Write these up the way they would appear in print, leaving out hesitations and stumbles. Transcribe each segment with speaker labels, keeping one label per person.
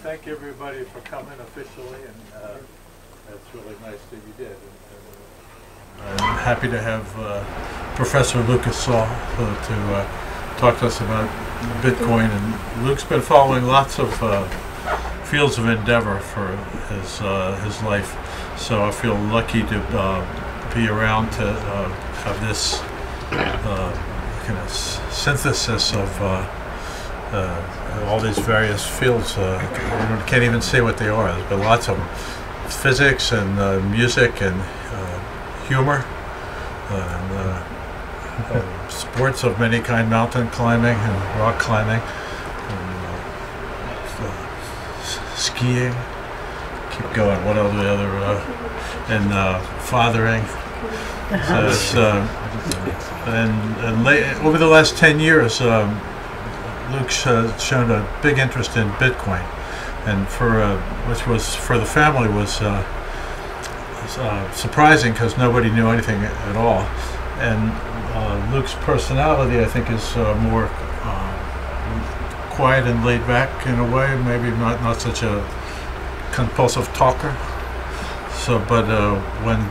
Speaker 1: thank everybody for coming officially, and that's really nice that you did. I'm happy to have Professor Lucas Saul to talk to us about Bitcoin. And Luke's been following lots of fields of endeavor for his life, so I feel lucky to be around to have this kind of synthesis of all these various fields. I can't even say what they are. There's been lots of them. Physics and music and humor and sports of many kind, mountain climbing and rock climbing and skiing. Keep going. What are the other and fathering. Over the last 10 years, Luke's shown a big interest in Bitcoin, and which was for the family was surprising because nobody knew anything at all. And Luke's personality, I think, is more quiet and laid back in a way. Maybe not such a compulsive talker. So, but when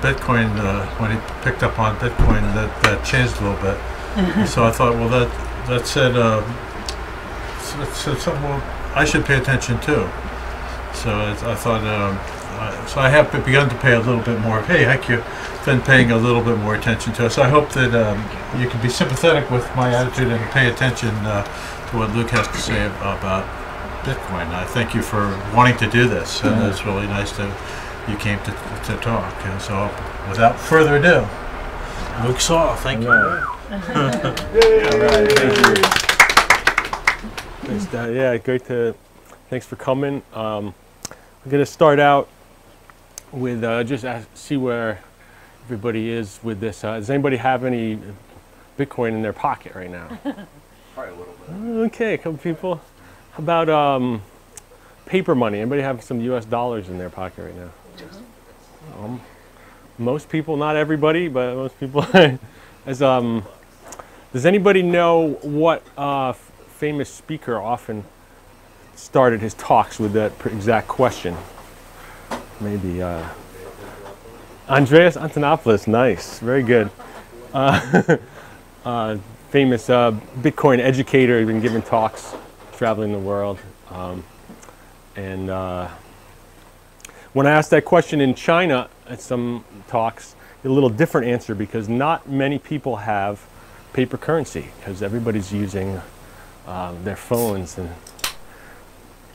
Speaker 1: he picked up on Bitcoin, that changed a little bit. So I thought, well, that said something I should pay attention to. So I thought, so I have begun to pay a little bit more. Hey, heck, you've been paying a little bit more attention to it. So I hope that you can be sympathetic with my attitude and pay attention to what Luke has to say about Bitcoin. I thank you for wanting to do this, and it's really nice to you came to talk. And so, without further ado, Luke Saul, thank you.
Speaker 2: All right, thank you. Thanks, Dad. Yeah, great to. Thanks for coming. I'm going to start out with just see where everybody is with this. Does anybody have any Bitcoin in their pocket right now?
Speaker 3: Probably a little bit.
Speaker 2: Okay, a couple people. How about paper money? Anybody have some U.S. dollars in their pocket right now? Most people, not everybody, but most people. Does anybody know what famous speaker often started his talks with that exact question? Maybe Andreas Antonopoulos. Nice, very good. Famous Bitcoin educator. He's been giving talks, traveling the world, and. When I asked that question in China at some talks, a little different answer because not many people have paper currency because everybody's using their phones and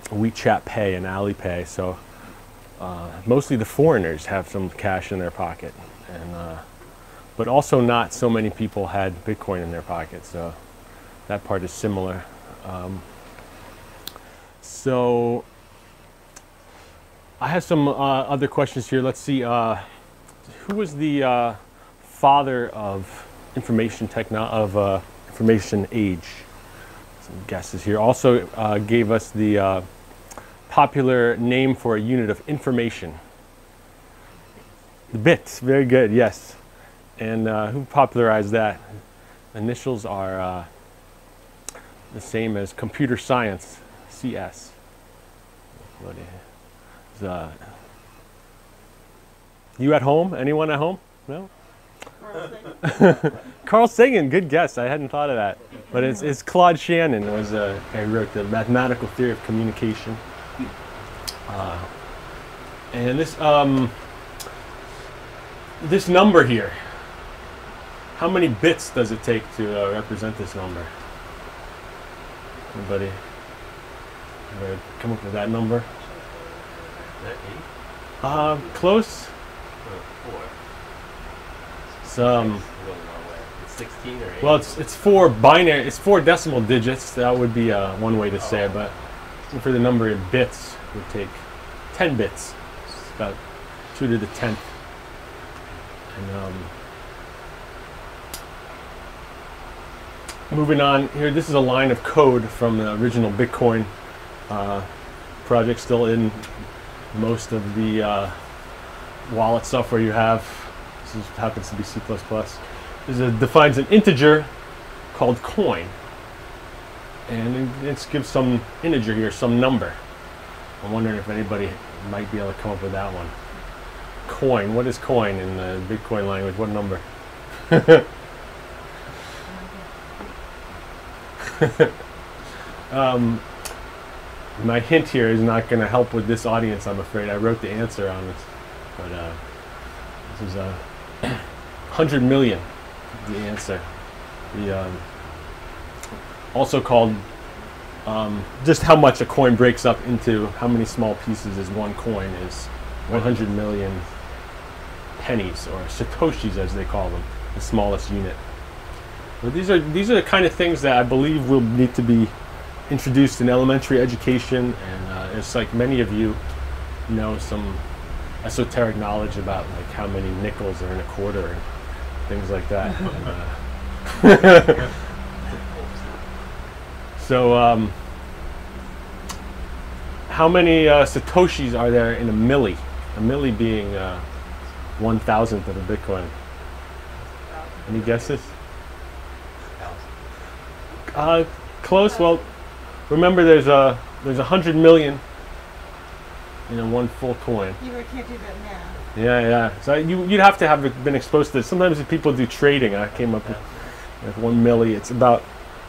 Speaker 2: WeChat Pay and Alipay. So mostly the foreigners have some cash in their pocket, and but also not so many people had Bitcoin in their pocket. So that part is similar. So. I have some other questions here. Let's see. Who was the father of information information age? Some guesses here. Also gave us the popular name for a unit of information. The bits. Very good. Yes. And who popularized that? Initials are the same as computer science. CS. You at home? Anyone at home? No? Carl Sagan, good guess. I hadn't thought of that. But it's Claude Shannon was who wrote the mathematical theory of communication. And this number here, how many bits does it take to represent this number? Anybody come up with that number?
Speaker 3: Is that 8?
Speaker 2: Close.
Speaker 3: 4.
Speaker 2: Some.
Speaker 3: It's 16 or 8.
Speaker 2: Well, it's 4 binary. It's 4 decimal digits. That would be one way to say it. But for the number in bits, it would take 10 bits. It's about 2 to the 10th. And moving on here, this is a line of code from the original Bitcoin project, still in most of the wallet software you have. This happens to be C++. This defines an integer called coin, and it gives some integer here, some number. I'm wondering if anybody might be able to come up with that one. Coin. What is coin in the Bitcoin language? What number? My hint here is not going to help with this audience, I'm afraid. I wrote the answer on this, but this is 100 million. The answer. The also called just how much a coin breaks up into how many small pieces is one coin is 100 million pennies, or satoshis as they call them, the smallest unit. But these are the kind of things that I believe will need to be introduced in elementary education, and it's like many of you know some esoteric knowledge about like how many nickels are in a quarter and things like that. And, so how many satoshis are there in a milli? A milli being 1,000th of a Bitcoin. Any guesses? Close. Well, remember there's 100 million in one full coin.
Speaker 4: You can't do that now.
Speaker 2: Yeah. So you'd have to have been exposed to this. Sometimes if people do trading, I came up with 1 milli. It's about,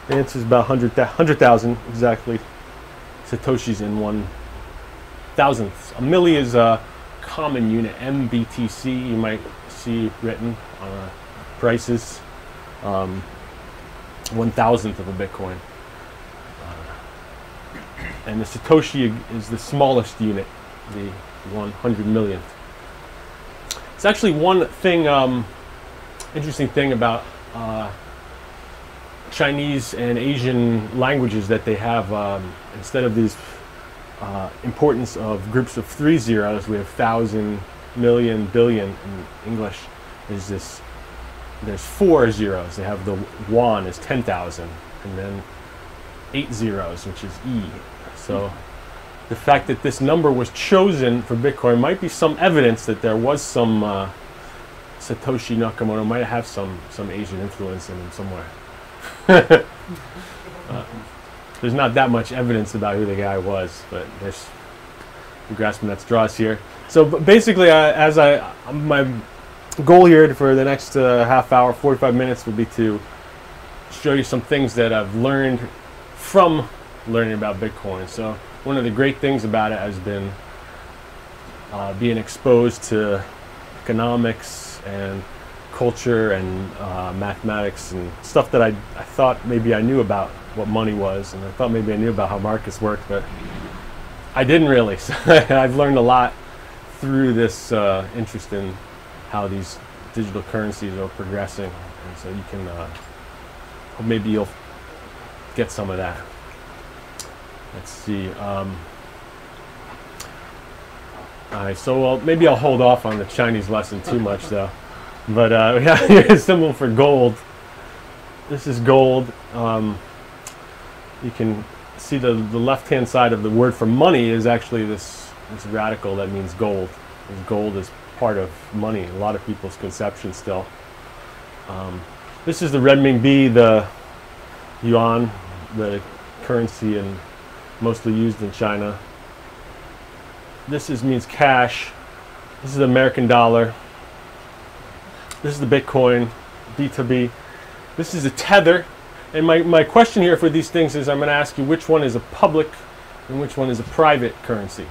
Speaker 2: the answer is about 100,000 exactly satoshis in 1,000th. A milli is a common unit, MBTC. You might see written on prices. 1,000th of a Bitcoin. And the Satoshi is the smallest unit, the 100 millionth. It's actually one thing, interesting thing about Chinese and Asian languages that they have, instead of these importance of groups of 3 zeros, we have 1,000, million, billion in English. There's 4 zeros. They have the yuan is 10,000, and then 8 zeros, which is E. So the fact that this number was chosen for Bitcoin might be some evidence that there was some Satoshi Nakamoto might have some Asian influence in him somewhere. There's not that much evidence about who the guy was, but there's, you're grasping at straws here. So basically, my goal here for the next half hour, 45 minutes, would be to show you some things that I've learned from learning about Bitcoin. So one of the great things about it has been being exposed to economics and culture and mathematics and stuff that I thought maybe I knew about what money was, and I thought maybe I knew about how markets worked, but I didn't really. So I've learned a lot through this interest in how these digital currencies are progressing, and so you can maybe you'll get some of that. Let's see. All right, so maybe I'll hold off on the Chinese lesson too much, though. But we have here a symbol for gold. This is gold. You can see the left-hand side of the word for money is actually this radical that means gold. And gold is part of money, a lot of people's conception still. This is the renminbi, the yuan, the currency and mostly used in China. This means cash. This is the American dollar. This is the Bitcoin, B2B. This is a tether. And my question here for these things is I'm going to ask you which one is a public and which one is a private currency.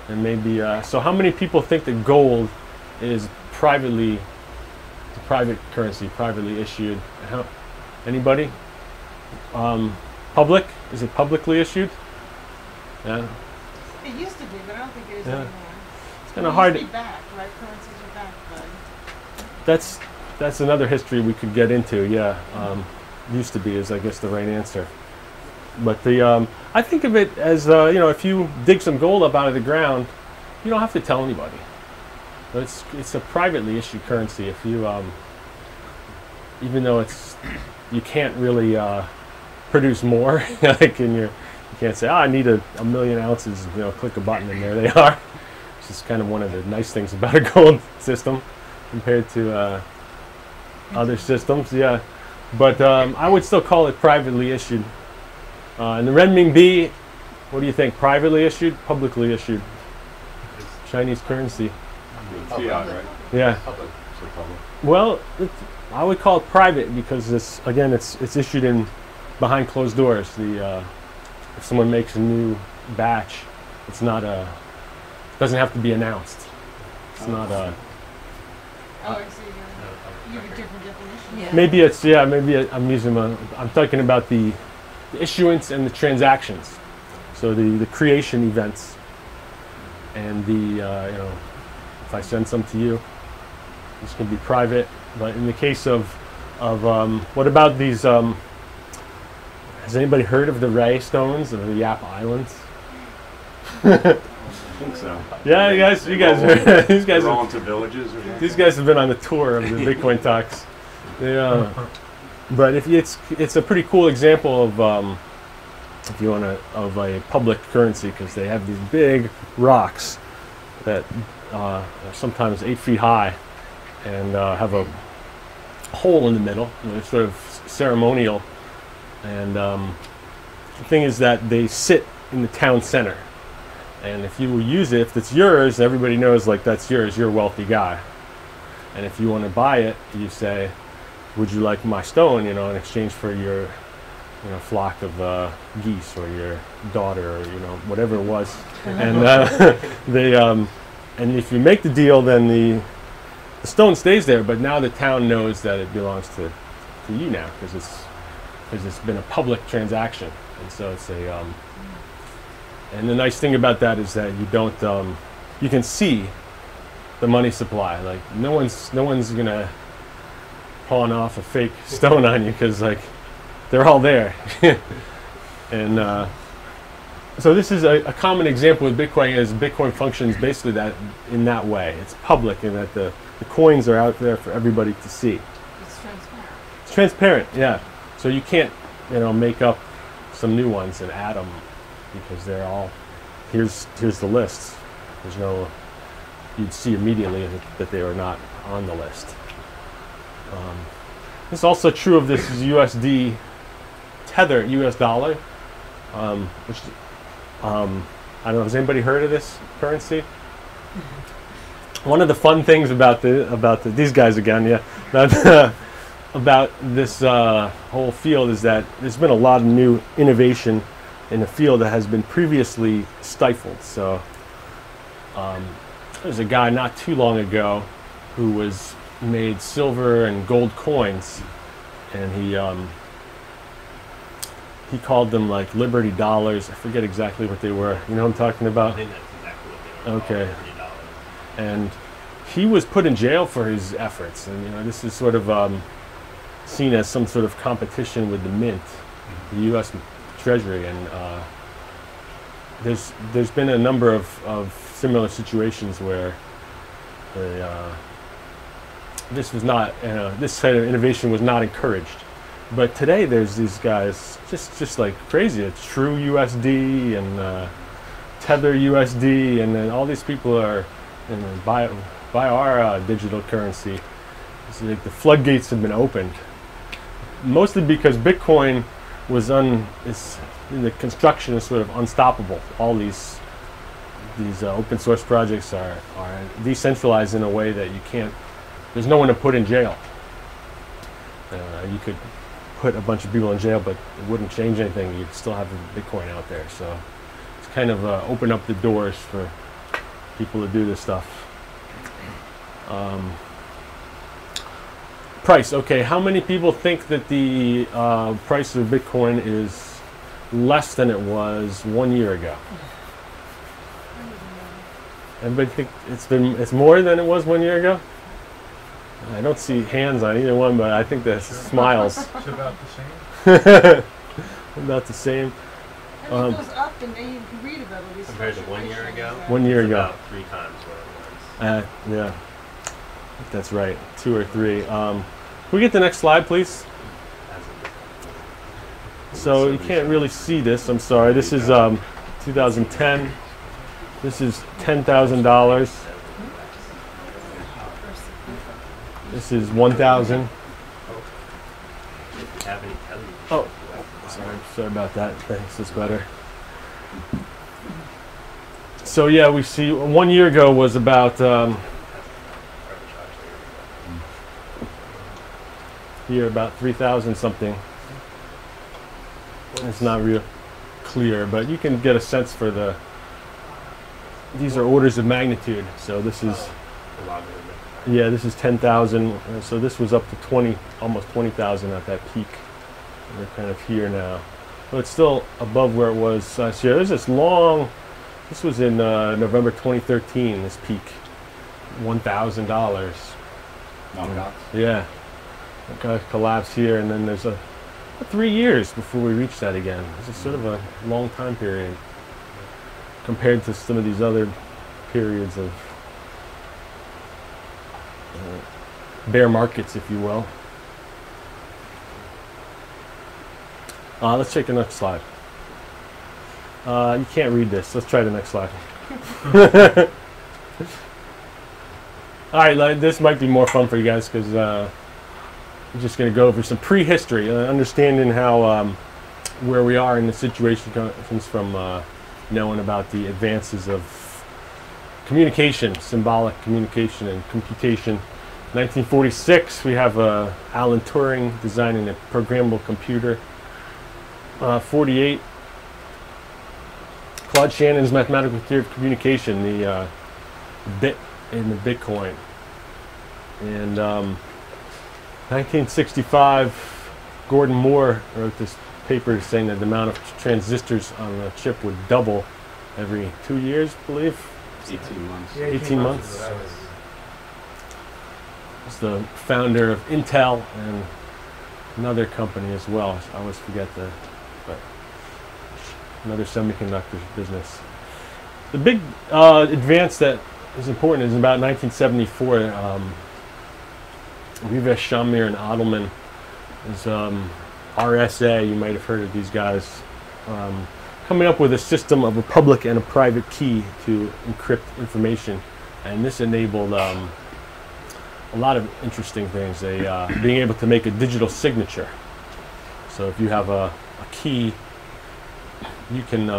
Speaker 2: And maybe, so how many people think that gold is private currency, privately issued? Anybody? Public? Is it publicly issued? Yeah.
Speaker 4: It used to be, but I don't think it is anymore.
Speaker 2: It's kind of hard.
Speaker 4: It used to be backed, right? Currencies are backed by.
Speaker 2: That's another history we could get into. Yeah, used to be is I guess the right answer. But I think of it as if you dig some gold up out of the ground, you don't have to tell anybody. But it's a privately issued currency. If you even though you can't really produce more, like you can't say, I need a million ounces, click a button and there they are. Which is kind of one of the nice things about a gold system compared to other systems, yeah. But I would still call it privately issued. And the renminbi What do you think? Privately issued, publicly issued? Chinese currency.
Speaker 5: Fiat, right?
Speaker 2: Yeah.
Speaker 3: Public.
Speaker 5: So public.
Speaker 2: Well, I would call it private because it's issued in behind closed doors. If someone makes a new batch, it's not doesn't have to be announced. It's not a.
Speaker 4: Oh, I see. You have a different definition.
Speaker 6: Yeah.
Speaker 2: Maybe I'm using I'm talking about the issuance and the transactions. So the creation events and if I send some to you, this can be private. But in the case of what about these? Has anybody heard of the Ray Stones of the Yap Islands?
Speaker 5: I think so.
Speaker 2: Yeah, you guys are, these guys
Speaker 5: They're all
Speaker 2: are,
Speaker 5: into villages or something?
Speaker 2: these guys have been on the tour of the Bitcoin talks. But if it's a pretty cool example of if you want of a public currency, because they have these big rocks that are sometimes 8 feet high and have a hole in the middle. They're sort of ceremonial, and the thing is that they sit in the town center. And if you use it, if it's yours, everybody knows like that's yours. You're a wealthy guy. And if you want to buy it, you say, "Would you like my stone?" In exchange for your flock of geese or your daughter or whatever it was. And and if you make the deal, then the stone stays there. But now the town knows that it belongs to you now because it's been a public transaction, and so it's a. And the nice thing about that is that you don't you can see the money supply. Like no one's gonna pawn off a fake stone on you because like they're all there. And so this is a common example with Bitcoin. Is Bitcoin functions basically that in that way. It's public in that the coins are out there for everybody to see.
Speaker 4: It's transparent.
Speaker 2: It's transparent, yeah. So you can't make up some new ones and add them. Because they're all, here's the list. There's no, you'd see immediately that they are not on the list. It's also true of this USD tether, US dollar, which I don't know. Has anybody heard of this currency? One of the fun things about these guys again, yeah, about this whole field is that there's been a lot of new innovation in a field that has been previously stifled. So there's a guy not too long ago who made silver and gold coins, and he called them like Liberty dollars. I forget exactly what they were. You know what I'm talking
Speaker 3: I
Speaker 2: about?
Speaker 3: think that's exactly what they were
Speaker 2: Okay.
Speaker 3: called, $30.
Speaker 2: And he was put in jail for his efforts, and this is sort of seen as some sort of competition with the mint, the U.S. Treasury, and there's been a number of similar situations where this kind of innovation was not encouraged. But today there's these guys just like crazy. It's True USD and Tether USD, and then all these people are buy our digital currency. It's like the floodgates have been opened, mostly because Bitcoin was the construction is sort of unstoppable. All these open source projects are decentralized in a way that you can't. There's no one to put in jail. You could put a bunch of people in jail, but it wouldn't change anything. You'd still have the Bitcoin out there. So it's kind of open up the doors for people to do this stuff. Price. Okay, how many people think that the price of Bitcoin is less than it was 1 year ago? Everybody think it's more than it was 1 year ago? I don't see hands on either one, but I think that's smiles.
Speaker 1: It's about the same.
Speaker 2: About the same.
Speaker 4: And it goes up, and then you can read about all these
Speaker 3: Compared to 1 year ago?
Speaker 2: 1 year
Speaker 3: It's
Speaker 2: ago.
Speaker 3: about 3 times what it was.
Speaker 2: Yeah, I think that's right. 2 or 3. Can we get the next slide, please? So you can't really see this. I'm sorry. This is 2010. This is $10,000. This is 1,000.
Speaker 3: Have any telly?
Speaker 2: Oh, sorry about that. Thanks. That's better. So yeah, we see 1 year ago was about here about 3,000 something. It's not real clear, but you can get a sense for the. These are orders of magnitude. So this is.
Speaker 3: A lot of it.
Speaker 2: Yeah, this is 10,000. So this was up to 20, almost 20,000 at that peak. We're kind of here now, but it's still above where it was last year. There's this long. This was in November 2013. This peak, $1,000.
Speaker 5: Knockouts.
Speaker 2: Yeah, it kind of collapsed here, and then there's 3 years before we reach that again. This is sort of a long time period compared to some of these other periods of bear markets, if you will. Let's take the next slide. You can't read this. Let's try the next slide. All right, this might be more fun for you guys because I'm just going to go over some prehistory, understanding how where we are in the situation comes from knowing about the advances of communication, symbolic communication and computation. 1946, we have Alan Turing designing a programmable computer. 48, Claude Shannon's mathematical theory of communication, the bit in the Bitcoin. And 1965, Gordon Moore wrote this paper saying that the amount of transistors on a chip would double every 2 years, I believe.
Speaker 5: 18 months.
Speaker 4: Yeah,
Speaker 2: 18 months. He's the founder of Intel and another company as well. I always forget but another semiconductor business. The big advance that is important is about 1974. Vivesh Shamir and Adelman is RSA. You might have heard of these guys. Coming up with a system of a public and a private key to encrypt information, and this enabled a lot of interesting things. Being able to make a digital signature. So if you have a key, you can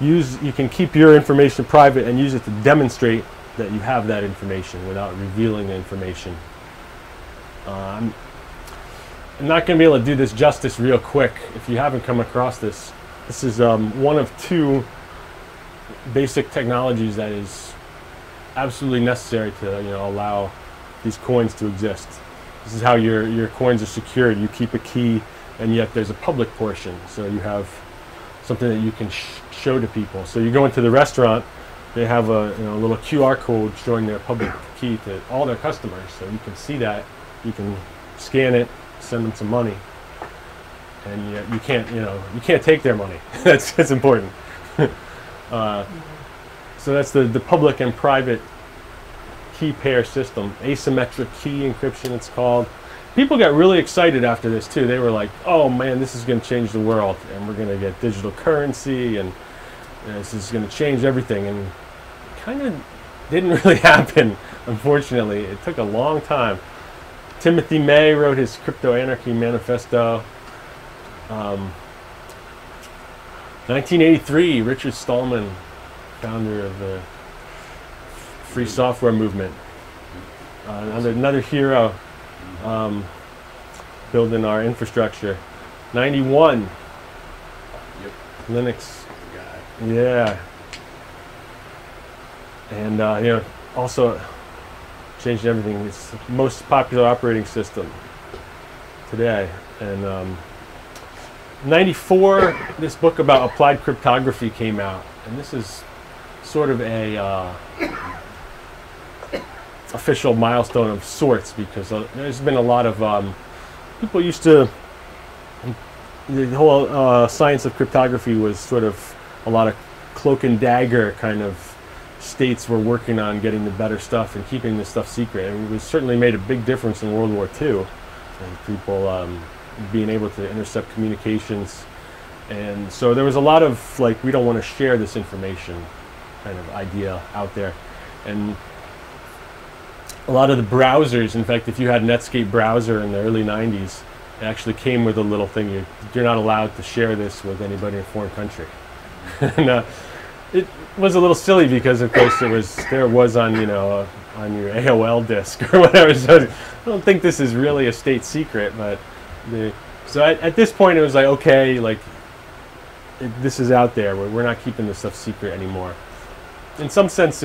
Speaker 2: you can keep your information private and use it to demonstrate that you have that information without revealing the information. I'm not going to be able to do this justice real quick. If you haven't come across this, this is one of two basic technologies that is absolutely necessary to allow these coins to exist. This is how your coins are secured. You keep a key, and yet there's a public portion. So you have something that you can show to people. So you go into the restaurant, they have a little QR code showing their public key to all their customers. So you can see that, you can scan it, send them some money, and yet you can't take their money. that's important. So that's the public and private key pair system, asymmetric key encryption it's called. People got really excited after this too. They were like, oh man, this is going to change the world, and we're going to get digital currency, and this is going to change everything. And kind of didn't really happen, unfortunately. It took a long time. Timothy May wrote his Crypto Anarchy Manifesto. 1983, Richard Stallman, founder of the free software movement, another hero, building our infrastructure. 91, Linux, yeah, and also changed everything. It's the most popular operating system today. And 94, this book about applied cryptography came out, and this is sort of a official milestone of sorts, because there's been a lot of people used to, the whole science of cryptography was sort of a lot of cloak and dagger kind of states were working on getting the better stuff and keeping this stuff secret. And it certainly made a big difference in World War II, and people being able to intercept communications. And so there was a lot of we don't want to share this information kind of idea out there. And a lot of the browsers, in fact, if you had Netscape browser in the early 90s, it actually came with a little thing. You're not allowed to share this with anybody in a foreign country. And it was a little silly because, of course, there was on on your AOL disk or whatever. So I don't think this is really a state secret, but so at this point it was like, okay, like this is out there. We're not keeping this stuff secret anymore. In some sense,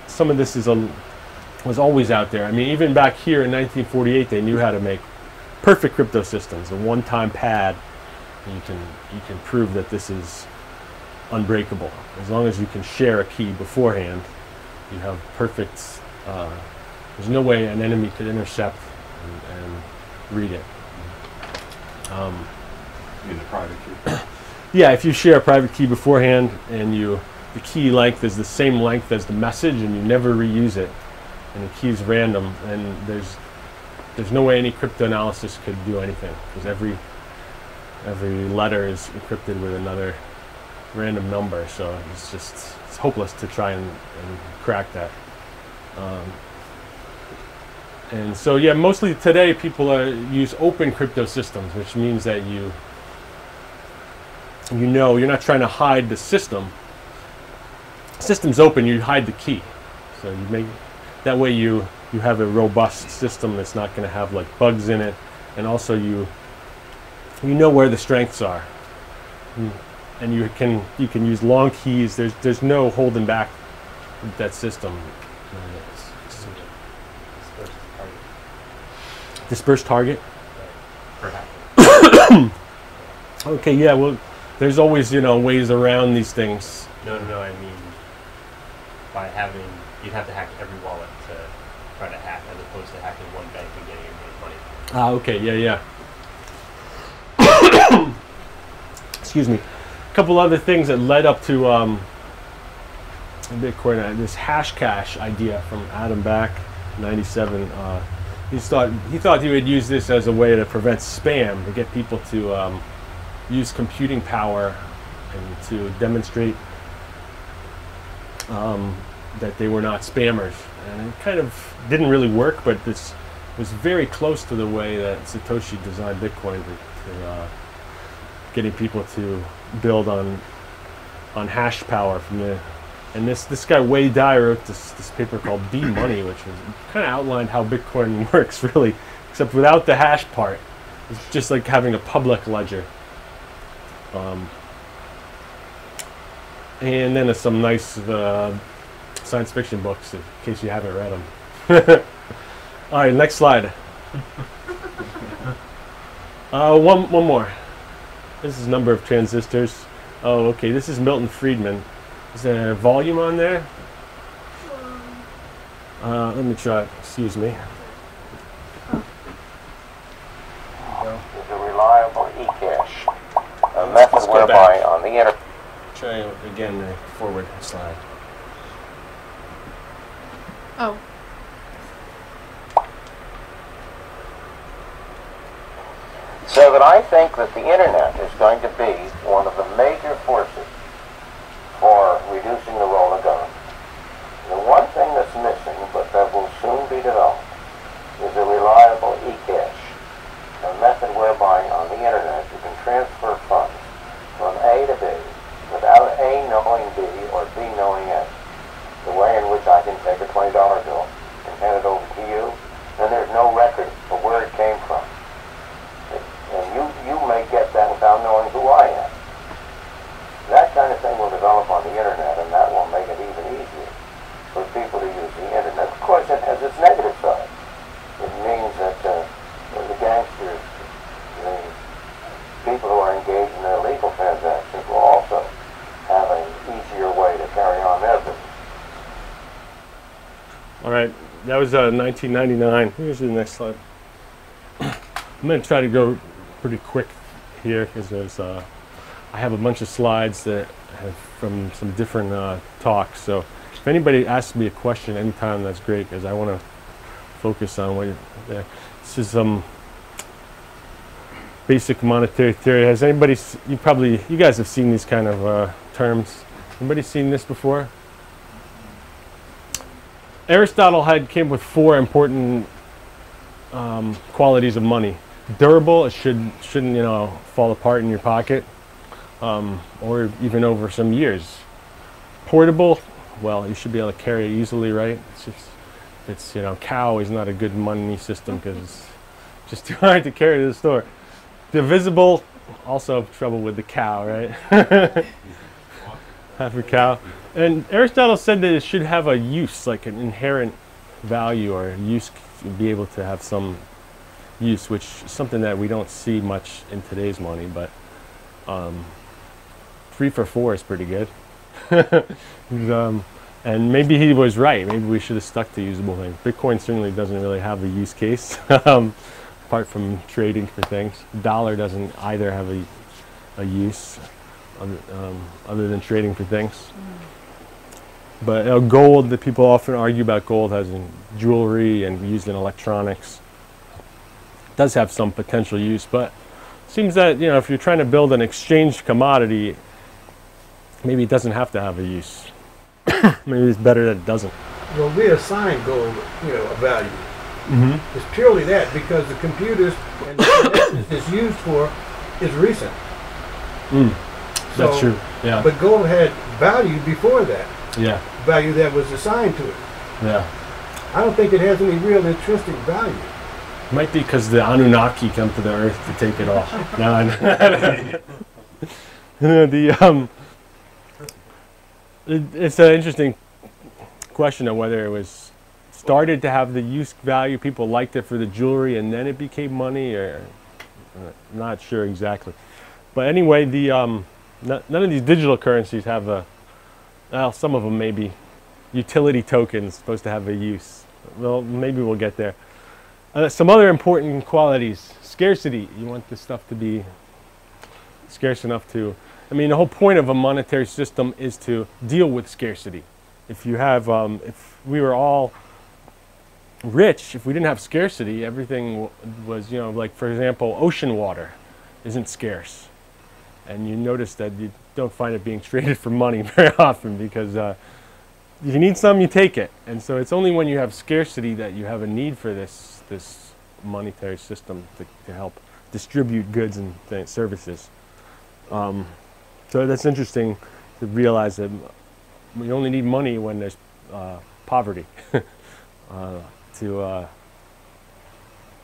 Speaker 2: some of this was always out there. I mean, even back here in 1948, they knew how to make perfect crypto systems. A one-time pad, you can prove that this is unbreakable. As long as you can share a key beforehand, you have perfect. There's no way an enemy could intercept and read it.
Speaker 5: In the private key.
Speaker 2: Yeah, if you share a private key beforehand and the key length is the same length as the message and you never reuse it, and the key is random, and there's no way any cryptanalysis could do anything, because every letter is encrypted with another random number, so it's hopeless to try and crack that. And so yeah, mostly today people use open crypto systems, which means that you're not trying to hide the system. System's open, you hide the key. So you make that way you have a robust system that's not going to have like bugs in it, and also you know where the strengths are. And you can use long keys. There's no holding back with that system. Dispersed target.
Speaker 3: Perhaps.
Speaker 2: Okay, yeah. Well, there's always ways around these things.
Speaker 3: No. I mean, you'd have to hack every wallet to try to hack, as opposed to hacking one bank and getting your money.
Speaker 2: Okay. Yeah. Excuse me. A couple other things that led up to Bitcoin. This hash cache idea from Adam Back, '97. He thought he would use this as a way to prevent spam, to get people to use computing power and to demonstrate that they were not spammers. And it kind of didn't really work, but this was very close to the way that Satoshi designed Bitcoin to getting people to build on hash power from the. And this guy Wei Dai wrote this paper called B-Money, which kind of outlined how Bitcoin works, really, except without the hash part. It's just like having a public ledger. And then there's some nice science fiction books, in case you haven't read them. All right, next slide. One more. This is number of transistors. Oh, okay, this is Milton Friedman. Is there a volume on there? Let me try. Excuse me.
Speaker 6: Is a reliable e-cache, a method whereby on the internet.
Speaker 2: Try again the forward slide.
Speaker 4: Oh.
Speaker 6: So that I think that the internet is going to be one of the major forces for reducing the role of government. The one thing that's missing, but that will soon be developed, is a reliable e-cache, a method whereby on the internet you can transfer funds from A to B without A knowing B or B knowing A. The way in which I can take a $20 bill and hand it over to you, and there's no record of where it came from. And you may get that without knowing who I am. That kind of thing will develop on the internet, and that will make it even easier for people to use the internet. Of course, it has its negative side. It means that the gangsters, the people who are engaged in illegal transactions, will also have an easier way to carry on their business.
Speaker 2: All right, that was 1999. Here's the next slide. I'm going to try to go pretty quick here because there's I have a bunch of slides that have from some different talks. So if anybody asks me a question anytime, that's great, because I want to focus on what you're. This is basic monetary theory. Has anybody? You guys have seen these kind of terms. Anybody seen this before? Aristotle came with 4 important qualities of money. Durable, it shouldn't fall apart in your pocket. or even over some years. Portable, well, you should be able to carry it easily, right? It's just, it's, you know, cow is not a good money system because it's just too hard to carry to the store. Divisible, also trouble with the cow, right? Half a cow. And Aristotle said that it should have a use, like an inherent value or use, be able to have some use, which is something that we don't see much in today's money, but 3 for 4 is pretty good. And maybe he was right. Maybe we should have stuck to usable things. Bitcoin certainly doesn't really have a use case, apart from trading for things. Dollar doesn't either have a use other than trading for things. But gold, that people often argue about gold has in jewelry and used in electronics, does have some potential use, but it seems that, you know, if you're trying to build an exchange commodity, maybe it doesn't have to have a use. Maybe it's better that it doesn't.
Speaker 7: Well, we assign gold, you know, a value. It's purely that because the computers and the connections it's used for is recent.
Speaker 2: That's true. Yeah.
Speaker 7: But gold had value before that.
Speaker 2: Yeah.
Speaker 7: Value that was assigned to it.
Speaker 2: Yeah.
Speaker 7: I don't think it has any real intrinsic value.
Speaker 2: Might be because the Anunnaki come to the Earth to take it all. It's an interesting question of whether it was started to have the use value. People liked it for the jewelry, and then it became money, or not sure exactly. But anyway, none of these digital currencies have a. Well, some of them maybe utility tokens supposed to have a use. Well, maybe we'll get there. Some other important qualities: scarcity. You want this stuff to be scarce enough to. I mean, the whole point of a monetary system is to deal with scarcity. If you have, if we were all rich, if we didn't have scarcity, everything was, you know, like for example, ocean water isn't scarce, and you notice that you don't find it being traded for money very often because if you need some, you take it, and so it's only when you have scarcity that you have a need for this monetary system to help distribute goods and services. So that's interesting to realize that we only need money when there's poverty, when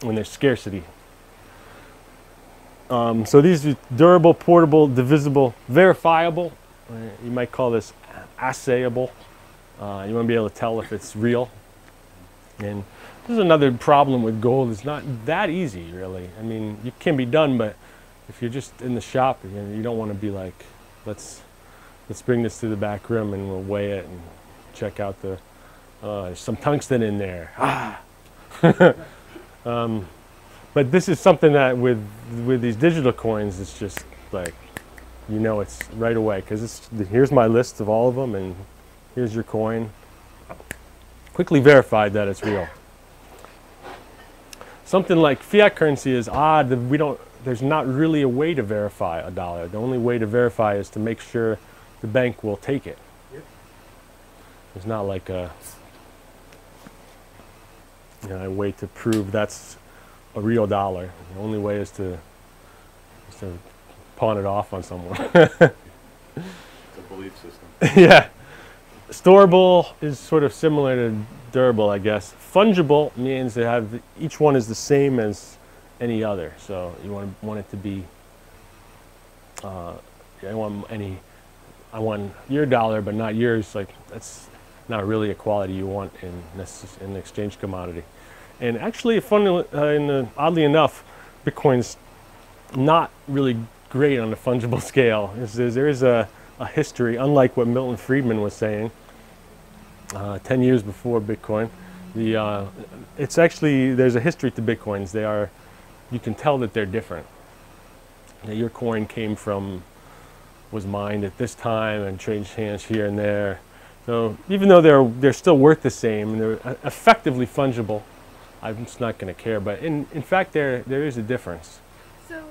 Speaker 2: there's scarcity. So these are durable, portable, divisible, verifiable. You might call this assayable. You want to be able to tell if it's real. And this is another problem with gold. It's not that easy, really. I mean, it can be done, but if you're just in the shop, you don't want to be like, let's bring this to the back room and we'll weigh it and check out there's some tungsten in there. But this is something that with these digital coins, it's just like, you know, it's right away because here's my list of all of them and here's your coin. Quickly verified that it's real. Something like fiat currency is odd. There's not really a way to verify a dollar. The only way to verify is to make sure the bank will take it. Yep. It's not like a way to prove that's a real dollar. The only way is to pawn it off on someone.
Speaker 5: It's a belief system.
Speaker 2: Yeah. Storable is sort of similar to durable, I guess. Fungible means that each one is the same as any other. So you want it to be. I want your dollar, but not yours. Like that's not really a quality you want in an exchange commodity. And actually, oddly enough, Bitcoin's not really great on the fungible scale. There is a history, unlike what Milton Friedman was saying 10 years before Bitcoin. It's actually, there's a history to Bitcoins. You can tell that they're different. Your coin was mined at this time and changed hands here and there. So even though they're still worth the same and they're effectively fungible, I'm just not going to care. But in fact, there is a difference.
Speaker 4: So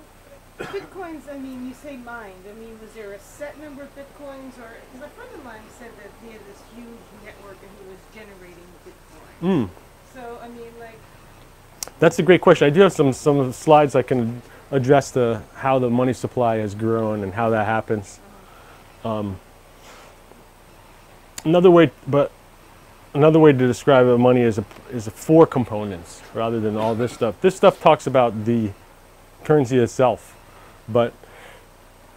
Speaker 4: Bitcoins, I mean, you say mined. I mean, was there a set number of Bitcoins? Or, because a friend of mine said that he had this huge network and he was generating Bitcoin. So, I mean, like...
Speaker 2: That's a great question. I do have some slides I can address how the money supply has grown and how that happens. Another way to describe money is four components rather than all this stuff. This stuff talks about the currency itself, but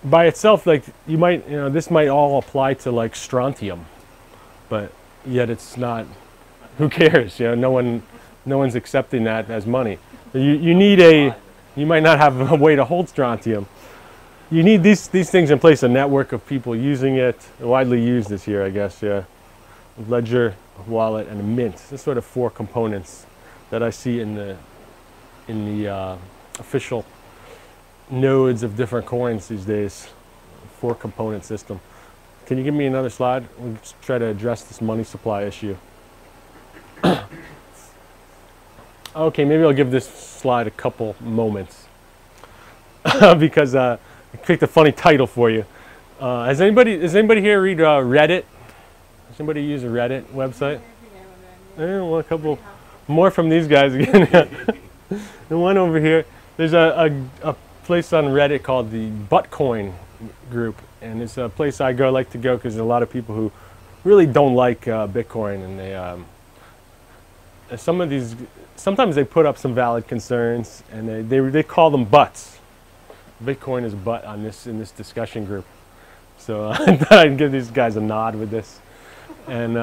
Speaker 2: by itself, like this might all apply to like strontium, but yet it's not. Who cares? No one's accepting that as money. You might not have a way to hold strontium. You need these things in place, a network of people using it, widely used this year, I guess, yeah. Ledger, wallet, and a mint. There's sort of four components that I see in the official nodes of different coins these days. Four component system. Can you give me another slide? We'll just try to address this money supply issue. Okay, maybe I'll give this slide a couple moments because I picked a funny title for you. Does anybody here read Reddit? Does anybody use a Reddit website? Well, a couple more from these guys again. The one over here. There's a place on Reddit called the Woodcoin group, and it's a place I like to go because there's a lot of people who really don't like Bitcoin, and sometimes they put up some valid concerns, and they call them butts. Bitcoin is a butt in this discussion group. So I thought I'd give these guys a nod with this. And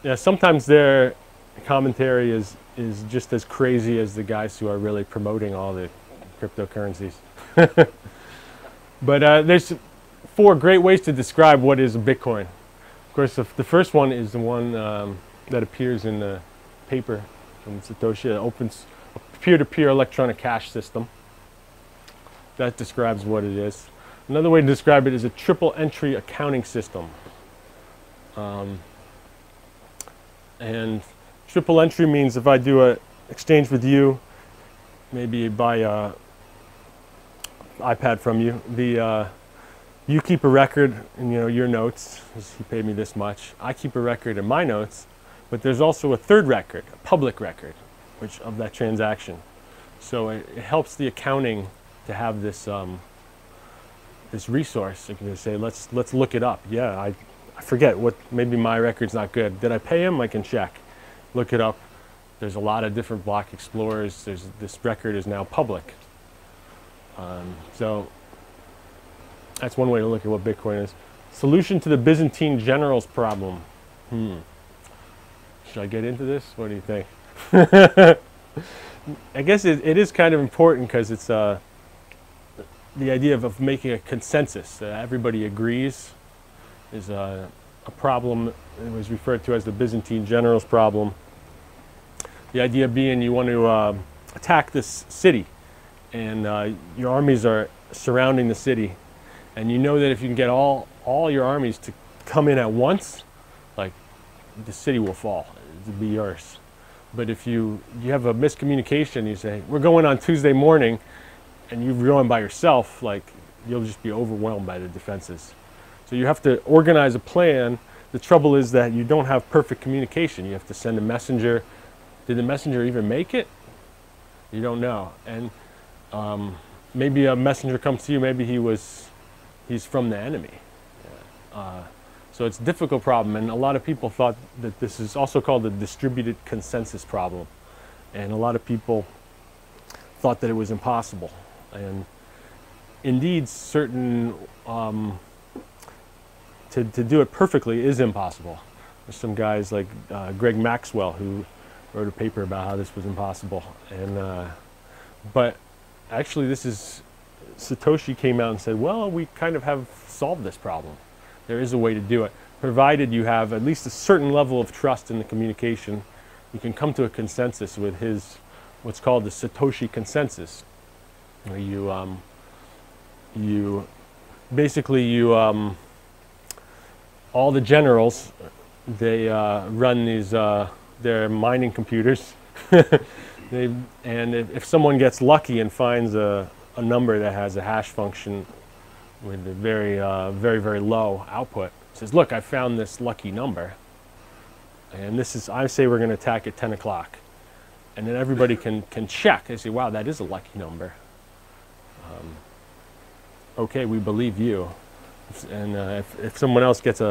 Speaker 2: yeah, sometimes their commentary is just as crazy as the guys who are really promoting all the cryptocurrencies. But there's four great ways to describe what is a Bitcoin. Of course, the first one is the one that appears in the paper from Satoshi. It opens a peer-to-peer electronic cash system. That describes what it is. Another way to describe it is a triple entry accounting system. And triple entry means if I do an exchange with you, maybe buy an iPad from you, you keep a record in your notes. You paid me this much. I keep a record in my notes, but there's also a third record, a public record, of that transaction. So it helps the accounting to have this this resource. You can say, let's look it up. Yeah, I forget maybe my record's not good. Did I pay him? I can check. Look it up. There's a lot of different block explorers. This record is now public. So that's one way to look at what Bitcoin is. Solution to the Byzantine generals problem. Should I get into this? What do you think? I guess it is kind of important because it's the idea of making a consensus that everybody agrees is a problem. It was referred to as the Byzantine generals problem. The idea being you want to attack this city, and your armies are surrounding the city, and you know that if you can get all your armies to come in at once, like the city will fall. It'll be yours. But if you have a miscommunication, you say we're going on Tuesday morning, and you're going by yourself, like you'll just be overwhelmed by the defenses. So you have to organize a plan. The trouble is that you don't have perfect communication. You have to send a messenger. Did the messenger even make it? You don't know. And maybe a messenger comes to you. Maybe he's from the enemy. So it's a difficult problem. And a lot of people thought that this is also called the distributed consensus problem. And a lot of people thought that it was impossible. And indeed, certain to do it perfectly is impossible. There's some guys like Greg Maxwell who wrote a paper about how this was impossible. And but actually, Satoshi came out and said, well, we kind of have solved this problem. There is a way to do it, provided you have at least a certain level of trust in the communication. You can come to a consensus with what's called the Satoshi consensus. Where you basically all the generals, they run these their mining computers, and if someone gets lucky and finds a number that has a hash function with a very very low output, says, look, I found this lucky number, and I say we're going to attack at 10 o'clock, and then everybody can check. They say, wow, that is a lucky number. Okay, we believe you. And if someone else gets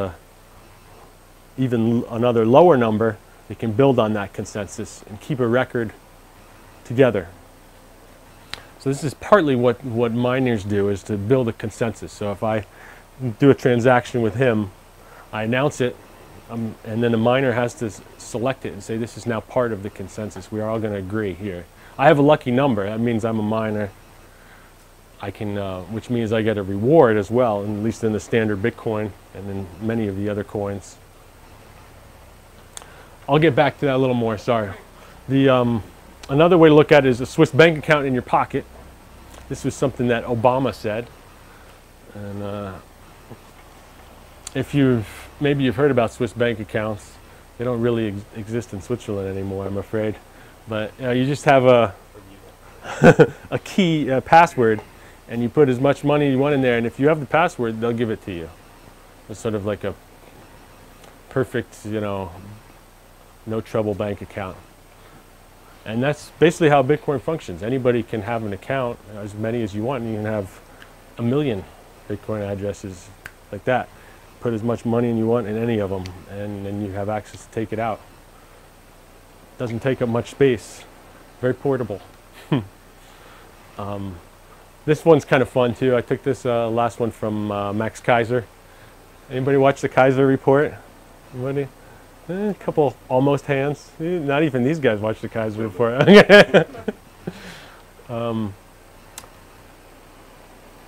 Speaker 2: even another lower number, they can build on that consensus and keep a record together. So this is partly what miners do, is to build a consensus. So if I do a transaction with him, I announce it, and then the miner has to select it and say, this is now part of the consensus. We are all going to agree here. I have a lucky number. That means I'm a miner. I can, which means I get a reward as well, at least in the standard Bitcoin and in many of the other coins. I'll get back to that a little more, sorry. Another way to look at it is a Swiss bank account in your pocket. This was something that Obama said. And maybe you've heard about Swiss bank accounts. They don't really exist in Switzerland anymore, I'm afraid. But you just have a key password, and you put as much money you want in there, and if you have the password, they'll give it to you. It's sort of like a perfect, no trouble bank account. And that's basically how Bitcoin functions. Anybody can have an account, as many as you want, and you can have 1 million Bitcoin addresses like that. Put as much money as you want in any of them, and then you have access to take it out. Doesn't take up much space. Very portable. This one's kind of fun too. I took this last one from Max Kaiser. Anybody watch the Kaiser report? Anybody? A couple almost hands. Not even these guys watch the Kaiser report.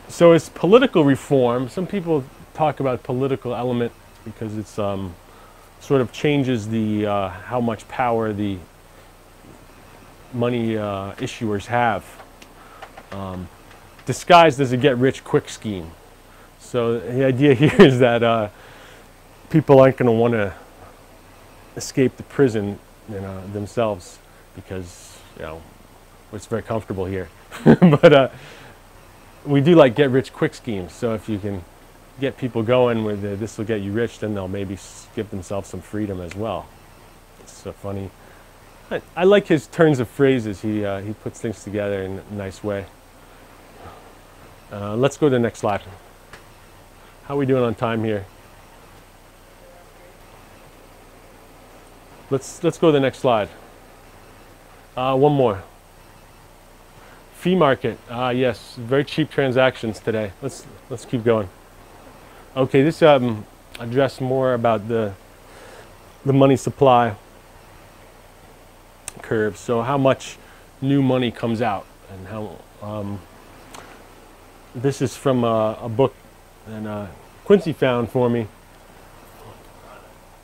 Speaker 2: So it's political reform. Some people talk about political element because it's sort of changes the how much power the money issuers have. Disguised as a get-rich-quick scheme. So the idea here is that people aren't going to want to escape the prison, themselves, because it's very comfortable here. But we do like get-rich-quick schemes. So if you can get people going with this will get you rich, then they'll maybe give themselves some freedom as well. It's so funny. I like his turns of phrases. He puts things together in a nice way. Let's go to the next slide. How are we doing on time here? Let's go to the next slide. One more. Fee market. Yes, very cheap transactions today. Let's keep going. Okay, this addressed more about the money supply curve. So how much new money comes out, and how. This is from a book that Quincy found for me,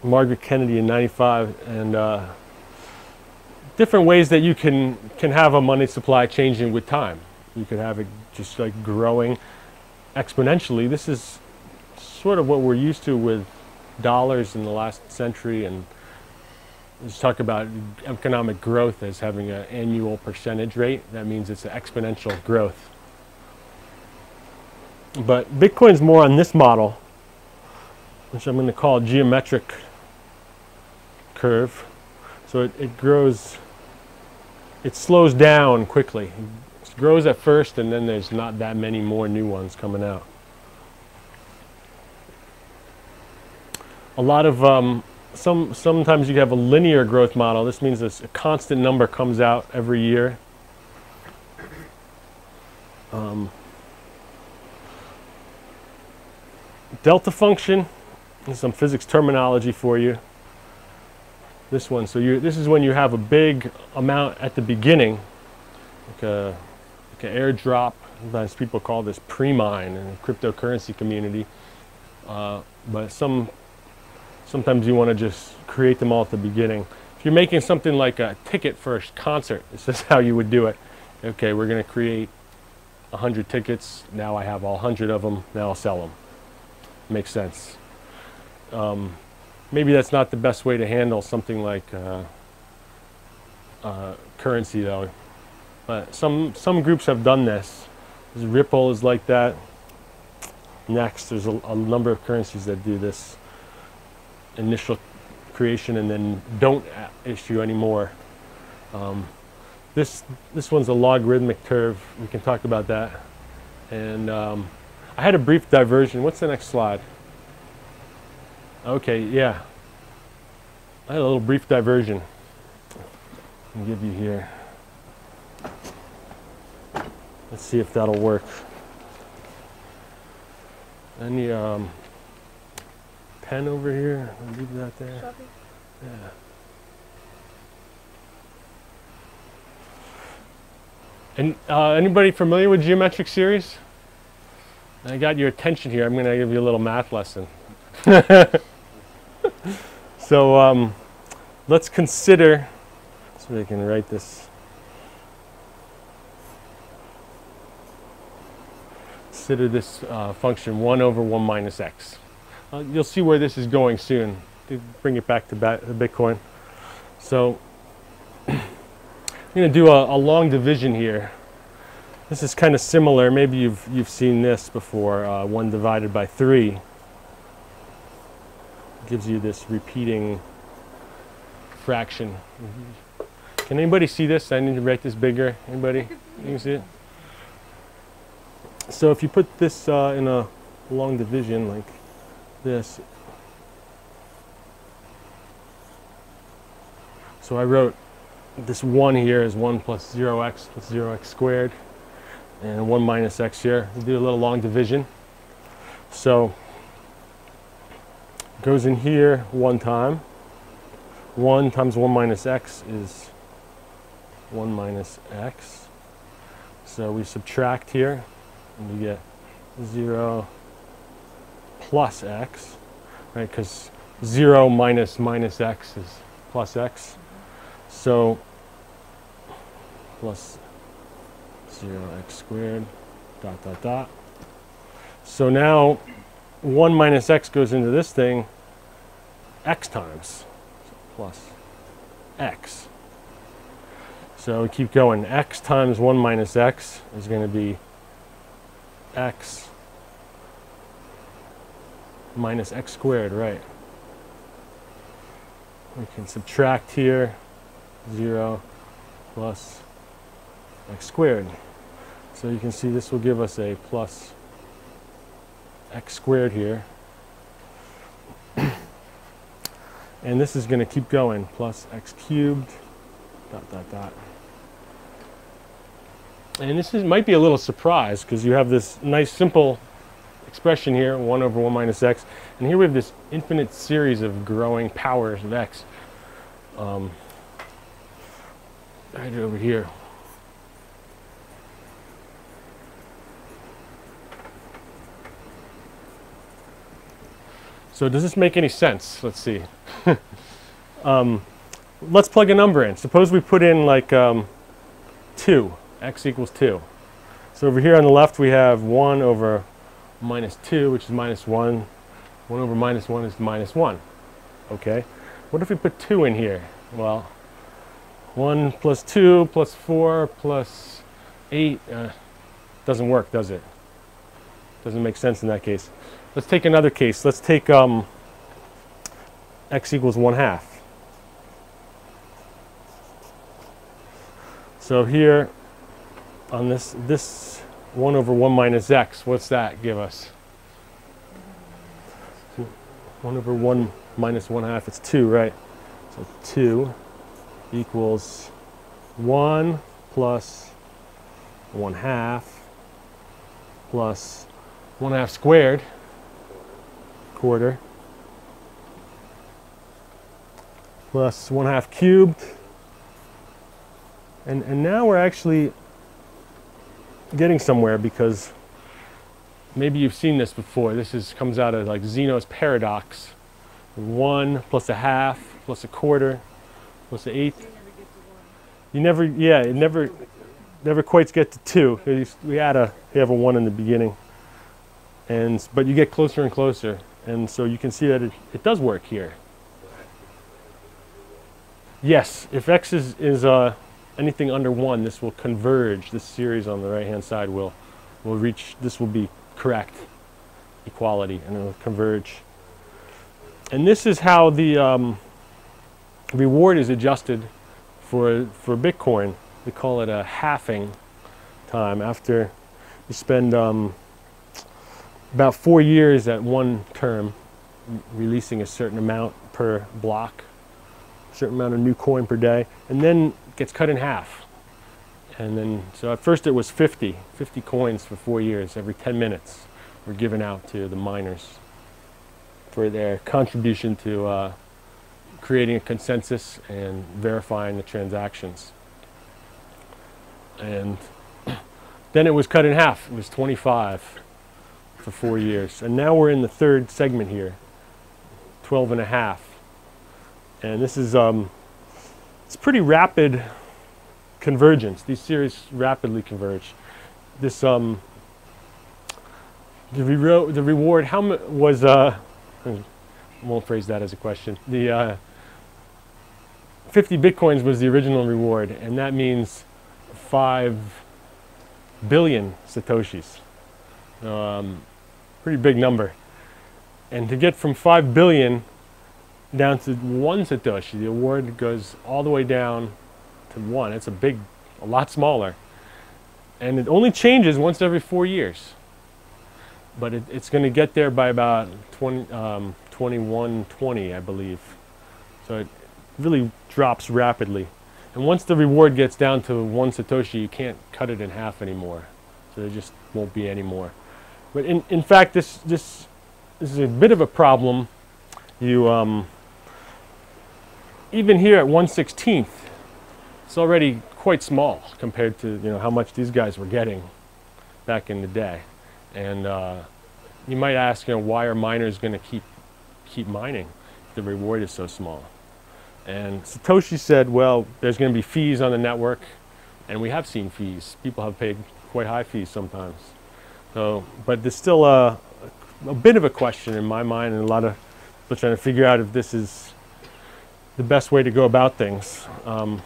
Speaker 2: Margaret Kennedy in '95, and different ways that you can have a money supply changing with time. You could have it just like growing exponentially. This is sort of what we're used to with dollars in the last century, and let's talk about economic growth as having an annual percentage rate. That means it's an exponential growth. But Bitcoin's more on this model, which I'm going to call geometric curve. So it grows, it slows down quickly. It grows at first, and then there's not that many more new ones coming out. A lot of, sometimes you have a linear growth model. This means a constant number comes out every year. Delta function, there's some physics terminology for you. This one, so this is when you have a big amount at the beginning, like an airdrop. Sometimes people call this pre-mine in the cryptocurrency community. But sometimes you want to just create them all at the beginning. If you're making something like a ticket for a concert, this is how you would do it. Okay, we're going to create 100 tickets. Now I have all 100 of them. Now I'll sell them. Makes sense. Maybe that's not the best way to handle something like currency, though. But some groups have done this. Ripple is like that. Next, there's a number of currencies that do this initial creation and then don't issue anymore. This one's a logarithmic curve. We can talk about that. And I had a brief diversion. What's the next slide? Okay, yeah. I had a little brief diversion. I'll give you here. Let's see if that'll work. Any pen over here? I'll leave that there.
Speaker 4: Sharpie?
Speaker 2: Yeah. And anybody familiar with geometric series? I got your attention here. I'm going to give you a little math lesson. So let's consider, so we can write this. Consider this function 1 over 1 minus x. You'll see where this is going soon. Bring it back to Bitcoin. So I'm going to do a long division here. This is kind of similar. Maybe you've seen this before. 1 divided by 3 gives you this repeating fraction. Can anybody see this? I need to write this bigger. Anybody? You can see it? So if you put this in a long division like this. So I wrote this 1 here is 1 plus 0x plus 0x squared. And 1 minus x here. We'll do a little long division. So goes in here 1 time. 1 times 1 minus x is 1 minus x. So we subtract here and we get 0 plus x, right? Because 0 minus minus x is plus x. So plus 0x squared, dot, dot, dot. So now 1 minus x goes into this thing x times, so plus x. So we keep going. X times 1 minus x is going to be x minus x squared, right? We can subtract here 0 plus x squared. So you can see this will give us a plus x squared here. And this is going to keep going. Plus x cubed, dot, dot, dot. And this might be a little surprise because you have this nice simple expression here, 1 over 1 minus x. And here we have this infinite series of growing powers of x. Right over here. So does this make any sense? Let's see. Let's plug a number in. Suppose we put in like 2, x equals 2. So over here on the left we have 1 over minus 2, which is minus 1. 1 over minus 1 is minus 1. Okay. What if we put 2 in here? Well, 1 plus 2 plus 4 plus 8 doesn't work, does it? Doesn't make sense in that case. Let's take another case. Let's take x equals 1/2. So here on this 1 over 1 minus x, what's that give us? 1 over 1 minus 1/2, it's 2, right? So 2 equals 1 plus 1/2 plus 1/2 squared, quarter, plus 1/2 cubed. And now we're actually getting somewhere because maybe you've seen this before. This comes out of like Zeno's paradox. 1 plus 1/2 plus 1/4 plus 1/8. You never, yeah, it never quite get to 2. We have a 1 in the beginning, but you get closer and closer, and so you can see that it does work here. Yes, if x is anything under 1, this will converge. This series on the right hand side will reach. This will be correct equality, and it will converge. And this is how the reward is adjusted for Bitcoin. We call it a halving time. After You spend about 4 years at one term, releasing a certain amount per block, a certain amount of new coin per day, and then it gets cut in half. And then, so at first it was 50 coins for 4 years. Every 10 minutes were given out to the miners for their contribution to creating a consensus and verifying the transactions. And then it was cut in half. It was 25 for 4 years. And now we're in the third segment here, 12 and a half. And this is, it's pretty rapid convergence. These series rapidly converge. This, the reward, how much was, I won't phrase that as a question. The 50 Bitcoins was the original reward, and that means 5 billion Satoshis. Pretty big number. And to get from 5 billion down to 1 Satoshi, the award goes all the way down to 1. It's a lot smaller. And it only changes once every 4 years. But it's going to get there by about 2120, I believe. So it really drops rapidly. And once the reward gets down to 1 Satoshi, you can't cut it in half anymore. So there just won't be any more. But in fact, this is a bit of a problem. You even here at 1/16th, it's already quite small compared to how much these guys were getting back in the day. And you might ask, why are miners going to keep mining if the reward is so small? And Satoshi said, well, there's going to be fees on the network, and we have seen fees. People have paid quite high fees sometimes. So, but there's still a bit of a question in my mind, and a lot of people trying to figure out if this is the best way to go about things.
Speaker 4: But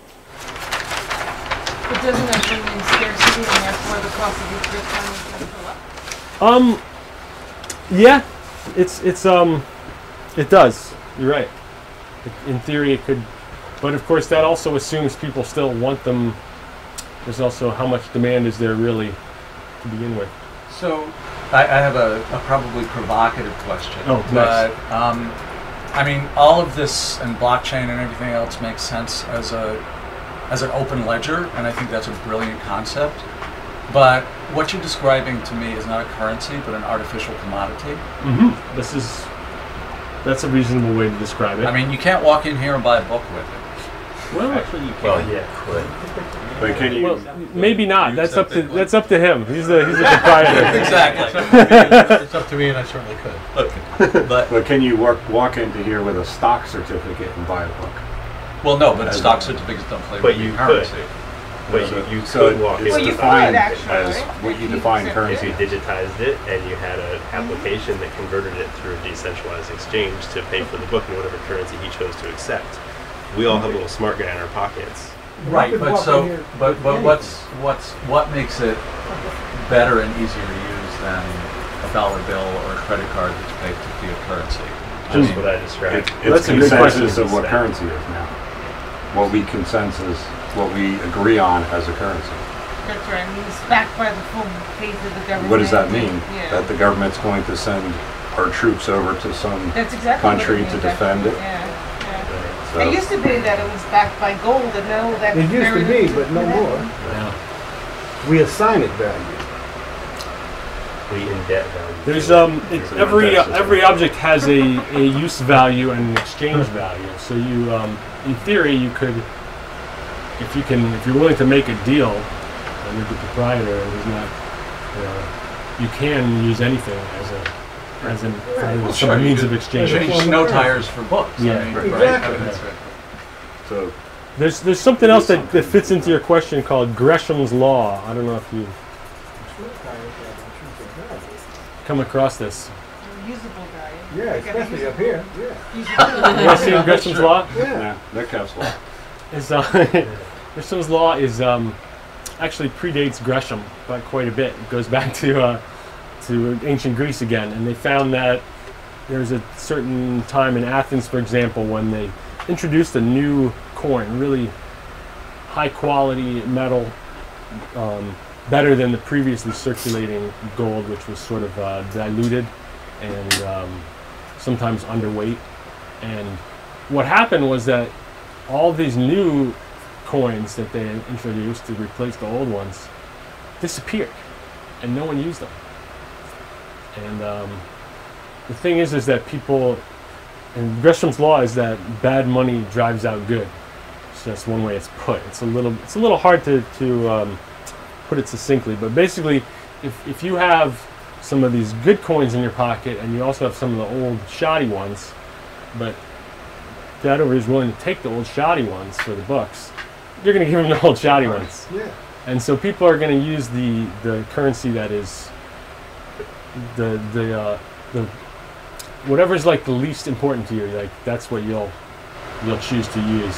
Speaker 4: doesn't that bring in scarcity, and therefore the cost of each Bitcoin is going to go up?
Speaker 2: Yeah, it does. You're right. In theory, it could, but of course, that also assumes people still want them. There's also how much demand is there really to begin with.
Speaker 8: So, I have a probably provocative question.
Speaker 2: Oh, nice.
Speaker 8: But I mean, all of this and blockchain and everything else makes sense as an open ledger, and I think that's a brilliant concept. But what you're describing to me is not a currency, but an artificial commodity.
Speaker 2: Mm-hmm. That's a reasonable way to describe it.
Speaker 8: I mean, you can't walk in here and buy a book with it.
Speaker 2: Well, actually, you can.
Speaker 3: Well, yeah, could.
Speaker 5: But can you?
Speaker 2: Well, maybe not. That's up to him. He's the proprietor.
Speaker 8: Exactly.
Speaker 1: It's up to me, and I certainly could.
Speaker 5: But can you walk into here with a stock certificate and buy a book?
Speaker 8: Well, no, but stock certificates don't play
Speaker 3: But
Speaker 8: with
Speaker 3: you
Speaker 8: the currency.
Speaker 3: could. But you
Speaker 5: So
Speaker 3: could walk
Speaker 5: it's
Speaker 3: into
Speaker 5: defined
Speaker 4: actually,
Speaker 5: as
Speaker 4: right?
Speaker 5: what you define
Speaker 3: if
Speaker 5: currency.
Speaker 3: you digitized it and you had an application that converted it through a decentralized exchange to pay for the book in whatever currency he chose to accept. We all have a little smart guy in our pockets.
Speaker 8: Right, but what makes it better and easier to use than a dollar bill or a credit card that's paid to fiat currency?
Speaker 3: Just what I described.
Speaker 5: It's
Speaker 2: That's a good
Speaker 5: consensus
Speaker 2: question.
Speaker 5: of what currency is now. What we agree on as a currency.
Speaker 4: That's right. I mean, it's backed by the full faith of the government.
Speaker 5: What does that mean?
Speaker 4: Yeah.
Speaker 5: That the government's going to send our troops over to some
Speaker 4: That's exactly
Speaker 5: country
Speaker 4: what it
Speaker 5: to
Speaker 4: means,
Speaker 5: defend it?
Speaker 4: Yeah.
Speaker 5: So,
Speaker 4: It used to be that it was backed by gold, and now that
Speaker 7: It used to be, but no more.
Speaker 2: Yeah.
Speaker 7: We assign it value.
Speaker 3: We in debt value.
Speaker 2: There's every object has a use value and an exchange value. So you in theory you could, if you're willing to make a deal, and you're the proprietor and there's not, you can use anything as a means of exchange.
Speaker 8: Change snow tires for books.
Speaker 2: Yeah,
Speaker 8: I mean,
Speaker 7: exactly.
Speaker 8: Right? I mean, that's
Speaker 5: so
Speaker 2: There's something else that fits into your question called Gresham's law. I don't know if you've come across this.
Speaker 4: Usable guy.
Speaker 7: Yeah, especially up here. Yeah.
Speaker 2: You guys seen Gresham's law?
Speaker 7: Yeah.
Speaker 5: that caps law.
Speaker 2: Gresham's law is actually predates Gresham by quite a bit. It goes back to ancient Greece again, and they found that there was a certain time in Athens, for example, when they introduced a new coin, really high quality metal, better than the previously circulating gold, which was sort of diluted and sometimes underweight. And what happened was that all these new coins that they introduced to replace the old ones disappeared, and no one used them. And the thing is that people, and Gresham's law is that bad money drives out good. So that's one way it's put. It's a little hard to put it succinctly, but basically, if you have some of these good coins in your pocket and you also have some of the old shoddy ones, but Dad over is willing to take the old shoddy ones for the books, you're going to give him the old shoddy ones.
Speaker 7: Yeah.
Speaker 2: And so people are going to use the currency that is the whatever's like the least important to you. Like that's what you'll choose to use.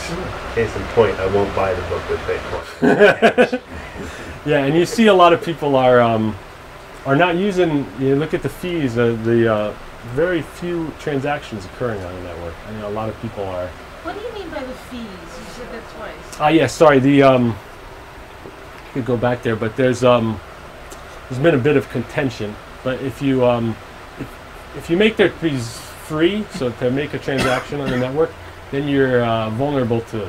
Speaker 3: Case in point, I won't buy the book with Bitcoin.
Speaker 2: Yeah, and you see a lot of people are not using. You look at the fees. The very few transactions occurring on the network. I mean, a lot of people are.
Speaker 4: What do you mean by the fees? You said that twice.
Speaker 2: Yeah, sorry. The could go back there, but there's been a bit of contention. But if you make their fees free, so to make a transaction on the network, then you're vulnerable to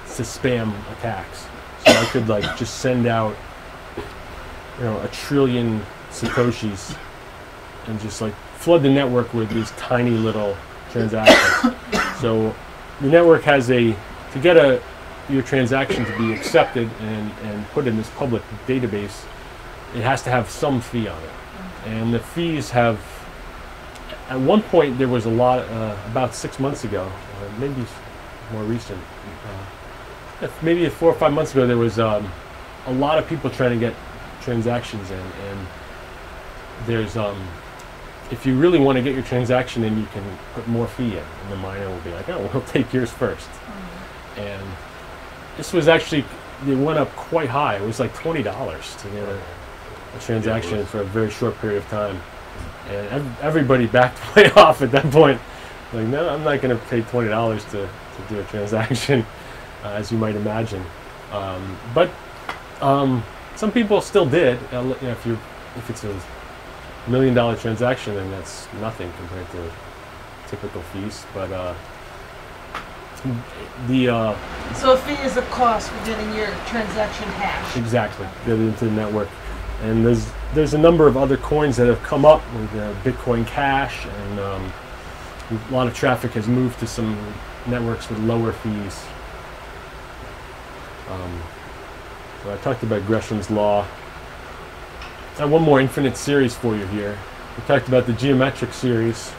Speaker 2: spam attacks. So I could like just send out, 1 trillion satoshis and just like flood the network with these tiny little transactions. So the network has to get your transaction to be accepted and put in this public database, it has to have some fee on it. And the fees have, at one point there was a lot, about 6 months ago, maybe more recent, maybe 4 or 5 months ago, there was a lot of people trying to get transactions in, and there's, if you really want to get your transaction in, you can put more fee in, and the miner will be like, oh, we'll take yours first. And this was actually, it went up quite high. It was like $20 to get a transaction for a very short period of time. And everybody backed way off at that point. Like, no, I'm not going to pay $20 to do a transaction, as you might imagine. But some people still did. If it's $1 million transaction, then that's nothing compared to typical fees. But
Speaker 4: So a fee is a cost for getting your transaction hashed.
Speaker 2: Exactly, get into the network. And there's a number of other coins that have come up with Bitcoin Cash, and a lot of traffic has moved to some networks with lower fees. So I talked about Gresham's law. I have one more infinite series for you here. We talked about the geometric series,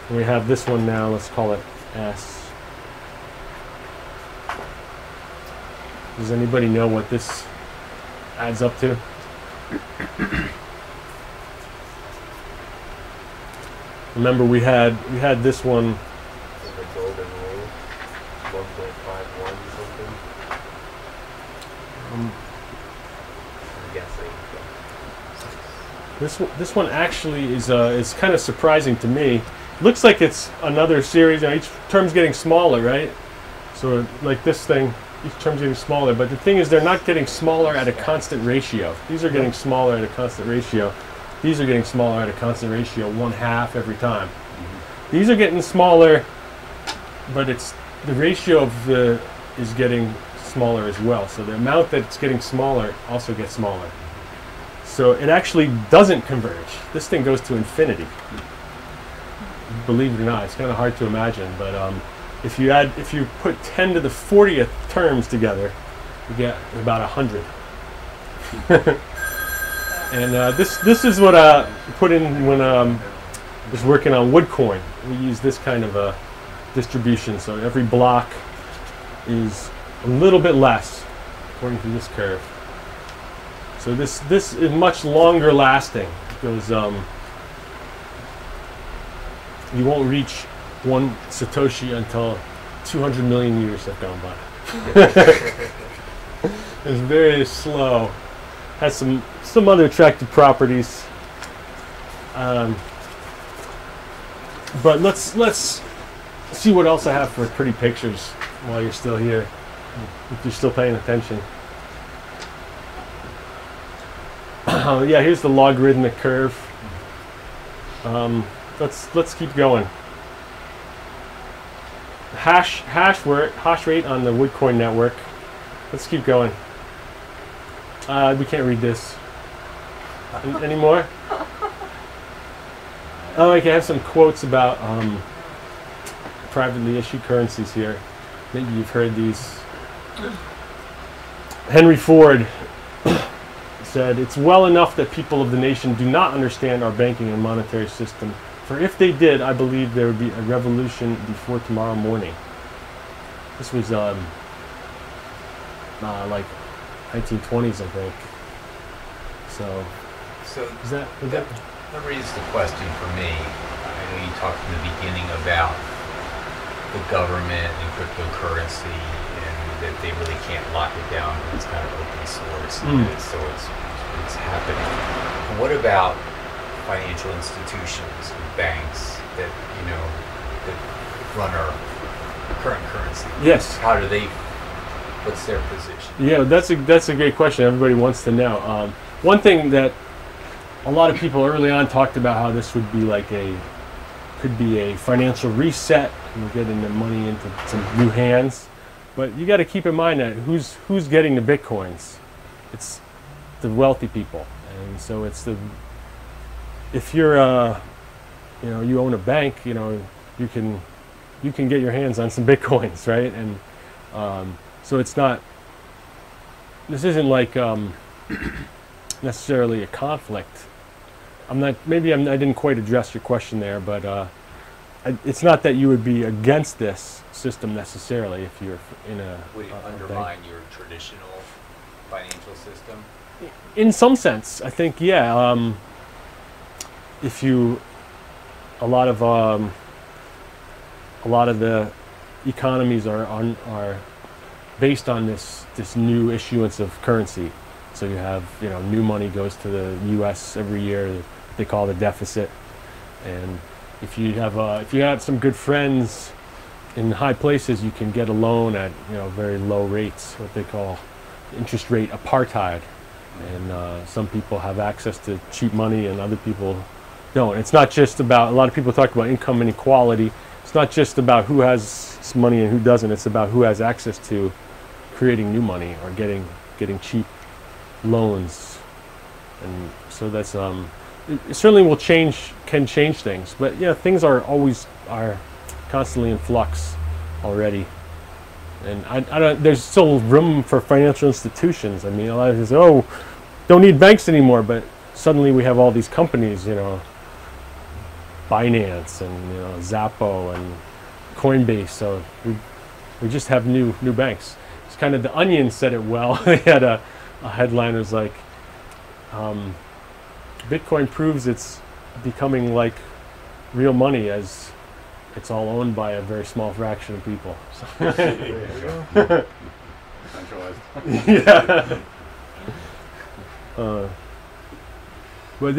Speaker 2: and we have this one now. Let's call it S. Does anybody know what this adds up to? Remember, we had this one.
Speaker 3: The golden rule, 1.51 something. I'm guessing.
Speaker 2: This one actually is kind of surprising to me. Looks like it's another series. Each term's getting smaller, right? So like this thing, each term's getting smaller. But the thing is, they're not getting smaller at a constant ratio. These are getting smaller at a constant ratio. These are getting smaller at a constant ratio, 1/2 every time. These are getting smaller, but the ratio is getting smaller as well. So the amount that it's getting smaller also gets smaller. So it actually doesn't converge. This thing goes to infinity. Believe it or not, it's kind of hard to imagine, but if you put 10 to the 40th terms together, you get about 100. And this is what I put in when I was working on Woodcoin. We use this kind of a distribution, so every block is a little bit less according to this curve. So this is much longer lasting because you won't reach 1 Satoshi until 200 million years have gone by. It's very slow. Has some other attractive properties. But let's see what else I have for pretty pictures while you're still here, if you're still paying attention. Yeah, here's the logarithmic curve. Let's keep going. Hash rate on the Woodcoin network. Let's keep going. We can't read this anymore. Oh, I can have some quotes about privately issued currencies here. Maybe you've heard these. Henry Ford said, "It's well enough that people of the nation do not understand our banking and monetary system. For if they did, I believe there would be a revolution before tomorrow morning." This was like 1920s, I think. So is that?
Speaker 9: That raised the question for me. I know you talked in the beginning about the government and cryptocurrency, and that they really can't lock it down. It's kind of open source, so it's happening. What about financial institutions, banks that that run our current currency?
Speaker 2: Yes.
Speaker 9: How do they? What's their position?
Speaker 2: Yeah, that's a great question. Everybody wants to know. One thing that a lot of people early on talked about how this would be could be a financial reset. We're getting the money into some new hands, but you got to keep in mind that who's getting the bitcoins? It's the wealthy people, and so it's if you're you own a bank, you can get your hands on some bitcoins, right? And so it's not. This isn't like necessarily a conflict. I didn't quite address your question there, but it's not that you would be against this system necessarily if you're in a.
Speaker 9: Would it undermine your traditional financial system?
Speaker 2: In some sense, I think, yeah. A lot of the economies are based on this new issuance of currency. So you have new money goes to the U.S. every year. They call it a deficit, and if you have some good friends in high places, you can get a loan at very low rates, what they call interest rate apartheid. And some people have access to cheap money, and other people don't. It's not just about. A lot of people talk about income inequality. It's not just about who has money and who doesn't. It's about who has access to creating new money or getting cheap loans, and so that's it certainly can change things, but things are constantly in flux already, and I don't. There's still room for financial institutions. I mean, a lot of people say, don't need banks anymore, but suddenly we have all these companies, Binance and Zappo and Coinbase. So we just have new banks. It's kind of The Onion said it well. They had a headline was like, Bitcoin proves it's becoming like real money as it's all owned by a very small fraction of people. So
Speaker 5: Centralized.
Speaker 2: Yeah. But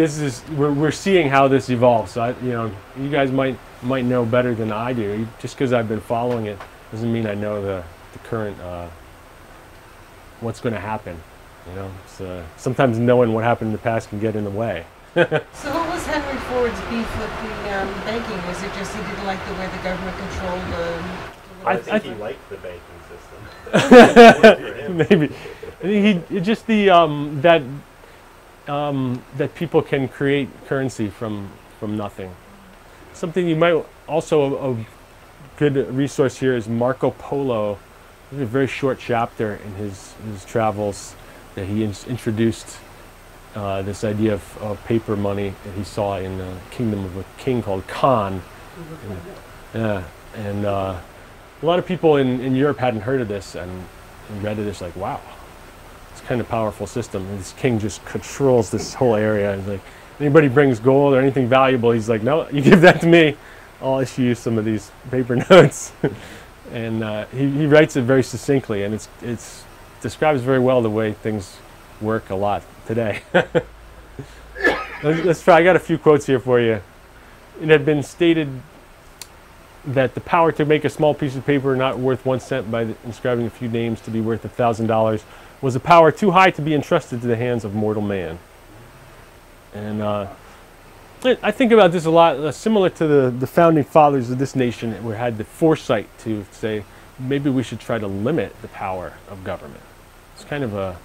Speaker 2: we're seeing how this evolves. So you guys might know better than I do. Just because I've been following it doesn't mean I know the current what's going to happen. So sometimes knowing what happened in the past can get in the way.
Speaker 4: So what was Henry Ford's beef with the banking? Was it just he didn't like the way the government controlled the...
Speaker 3: I think he liked the banking system.
Speaker 2: Maybe. That people can create currency from nothing. Something you might also, a good resource here is Marco Polo. There's a very short chapter in his travels that he introduced this idea of paper money that he saw in the kingdom of a king called Khan. And a lot of people in Europe hadn't heard of this and read it. It's like, wow, it's kind of powerful system. And this king just controls this whole area. He's like, anybody brings gold or anything valuable, he's like, no, you give that to me. I'll issue you some of these paper notes. And he writes it very succinctly, and it's describes very well the way things work a lot today. Let's try. I got a few quotes here for you. It had been stated that the power to make a small piece of paper not worth 1 cent by inscribing a few names to be worth $1,000 was a power too high to be entrusted to the hands of mortal man. And I think about this a lot, similar to the founding fathers of this nation, who had the foresight to say, maybe we should try to limit the power of government. It's kind of a,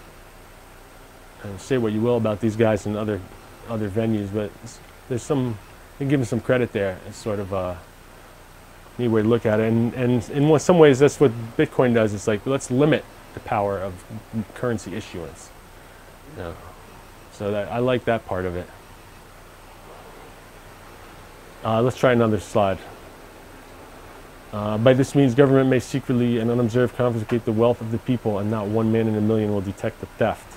Speaker 2: say what you will about these guys in other venues, but there's some, you give them some credit there. It's sort of a neat way to look at it. And in some ways, that's what Bitcoin does. It's like, let's limit the power of currency issuance. You know, so that, I like that part of it. Let's try another slide. By this means, government may secretly and unobserved confiscate the wealth of the people, and not one man in a million will detect the theft.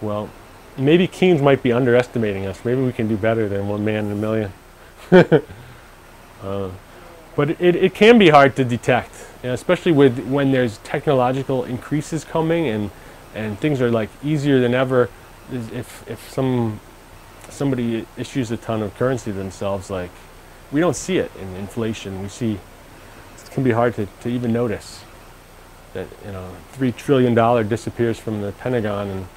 Speaker 2: Well, maybe Keynes might be underestimating us. Maybe we can do better than one man in a million. But it can be hard to detect, you know, especially when there's technological increases coming and things are like easier than ever. If somebody issues a ton of currency themselves, like, we don't see it in inflation. We see, it can be hard to even notice that, you know, $3 trillion disappears from the Pentagon,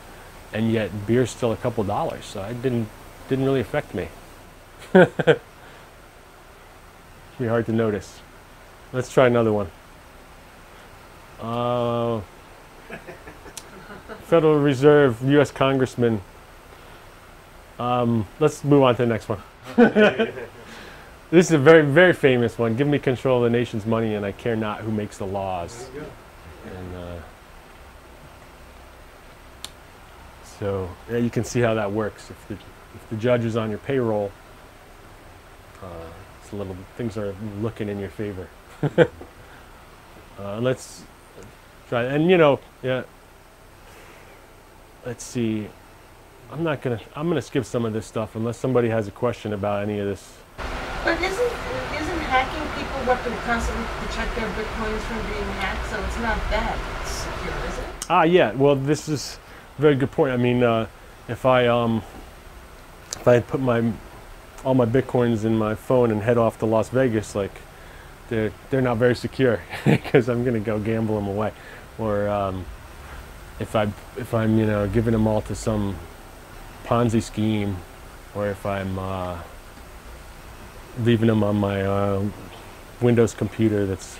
Speaker 2: and yet beer's still a couple dollars. So it didn't really affect me. Be hard to notice. Let's try another one. Federal Reserve, U.S. Congressman. Let's move on to the next one. This is a very, very famous one. Give me control of the nation's money, and I care not who makes the laws. And so yeah, you can see how that works. If the judge is on your payroll, it's a little, things are looking in your favor. Let's try, and you know, yeah. Let's see. I'm gonna skip some of this stuff unless somebody has a question about any of this.
Speaker 4: But isn't hacking people what to constantly protect their bitcoins from being hacked? So it's not that secure, is it?
Speaker 2: Yeah. Well, this is a very good point. I mean, if I had put all my bitcoins in my phone and head off to Las Vegas, like, they're not very secure because I'm gonna go gamble them away, or if I'm you know, giving them all to some Ponzi scheme, or if I'm leaving them on my Windows computer that's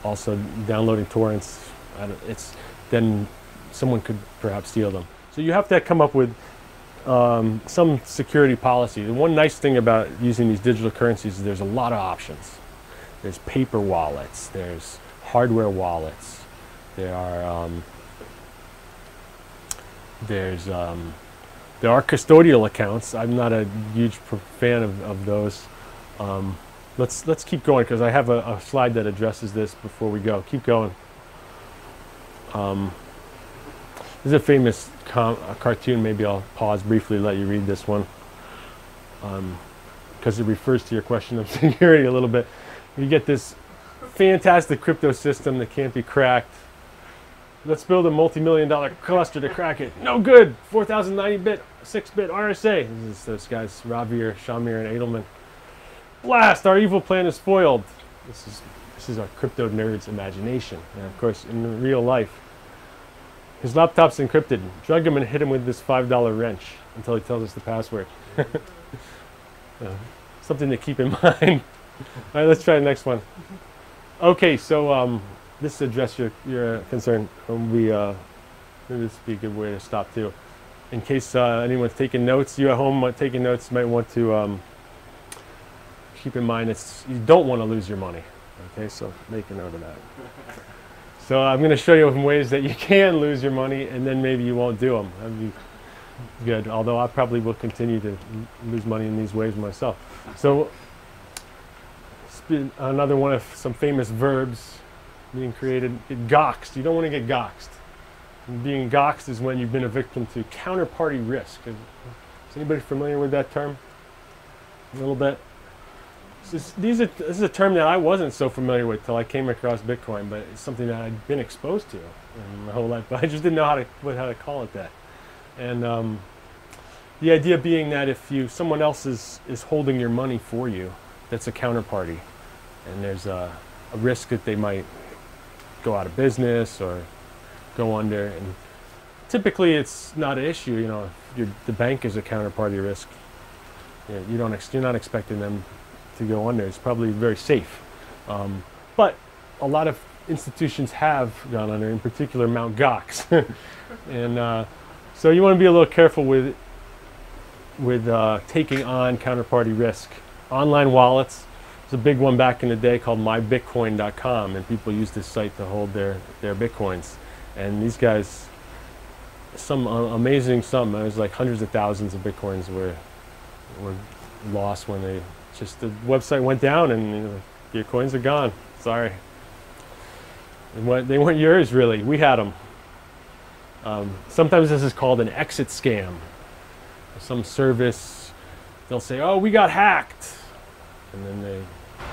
Speaker 2: also downloading torrents, then someone could perhaps steal them. So you have to come up with some security policy. The one nice thing about using these digital currencies is there's a lot of options. There's paper wallets, there's hardware wallets, there are custodial accounts. I'm not a huge fan of those. Let's keep going because I have a slide that addresses this before we go. Keep going. This is a famous cartoon. Maybe I'll pause briefly, let you read this one, because it refers to your question of security a little bit. You get this fantastic crypto system that can't be cracked. Let's build a multi-million-dollar cluster to crack it. No good. 4,090-bit, 6-bit RSA. This is those guys, Ravier, Shamir, and Edelman. Blast! Our evil plan is foiled. This is our crypto nerd's imagination. And of course, in real life, his laptop's encrypted. Drug him and hit him with this $5 wrench until he tells us the password. Something to keep in mind. All right, let's try the next one. Okay, so this addresses your concern. Maybe this would be a good way to stop too. In case anyone's taking notes, you at home taking notes might want to keep in mind you don't want to lose your money. Okay, so make a note of that. So I'm going to show you some ways that you can lose your money, and then maybe you won't do them. That'd be good. Although I probably will continue to lose money in these ways myself. So another one of some famous verbs being created. Get goxed. You don't want to get goxed. And being goxed is when you've been a victim to counterparty risk. Is anybody familiar with that term? A little bit. This is a term that I wasn't so familiar with till I came across Bitcoin, but it's something that I'd been exposed to in my whole life. But I just didn't know how to call it that. And the idea being that if someone else is holding your money for you, that's a counterparty, and there's a risk that they might go out of business or go under. typically it's not an issue. You know, if the bank is a counterparty risk. You know, you're not expecting them to go under. It's probably very safe. But a lot of institutions have gone under, in particular Mt. Gox. And so you want to be a little careful with taking on counterparty risk. Online wallets, there's a big one back in the day called mybitcoin.com, and people use this site to hold their Bitcoins. And these guys, some amazing sum, it was like hundreds of thousands of Bitcoins were lost when the website went down, and you know, your coins are gone. Sorry. They weren't yours, really. We had them. Sometimes this is called an exit scam. Some service, they'll say, "Oh, we got hacked," and then they.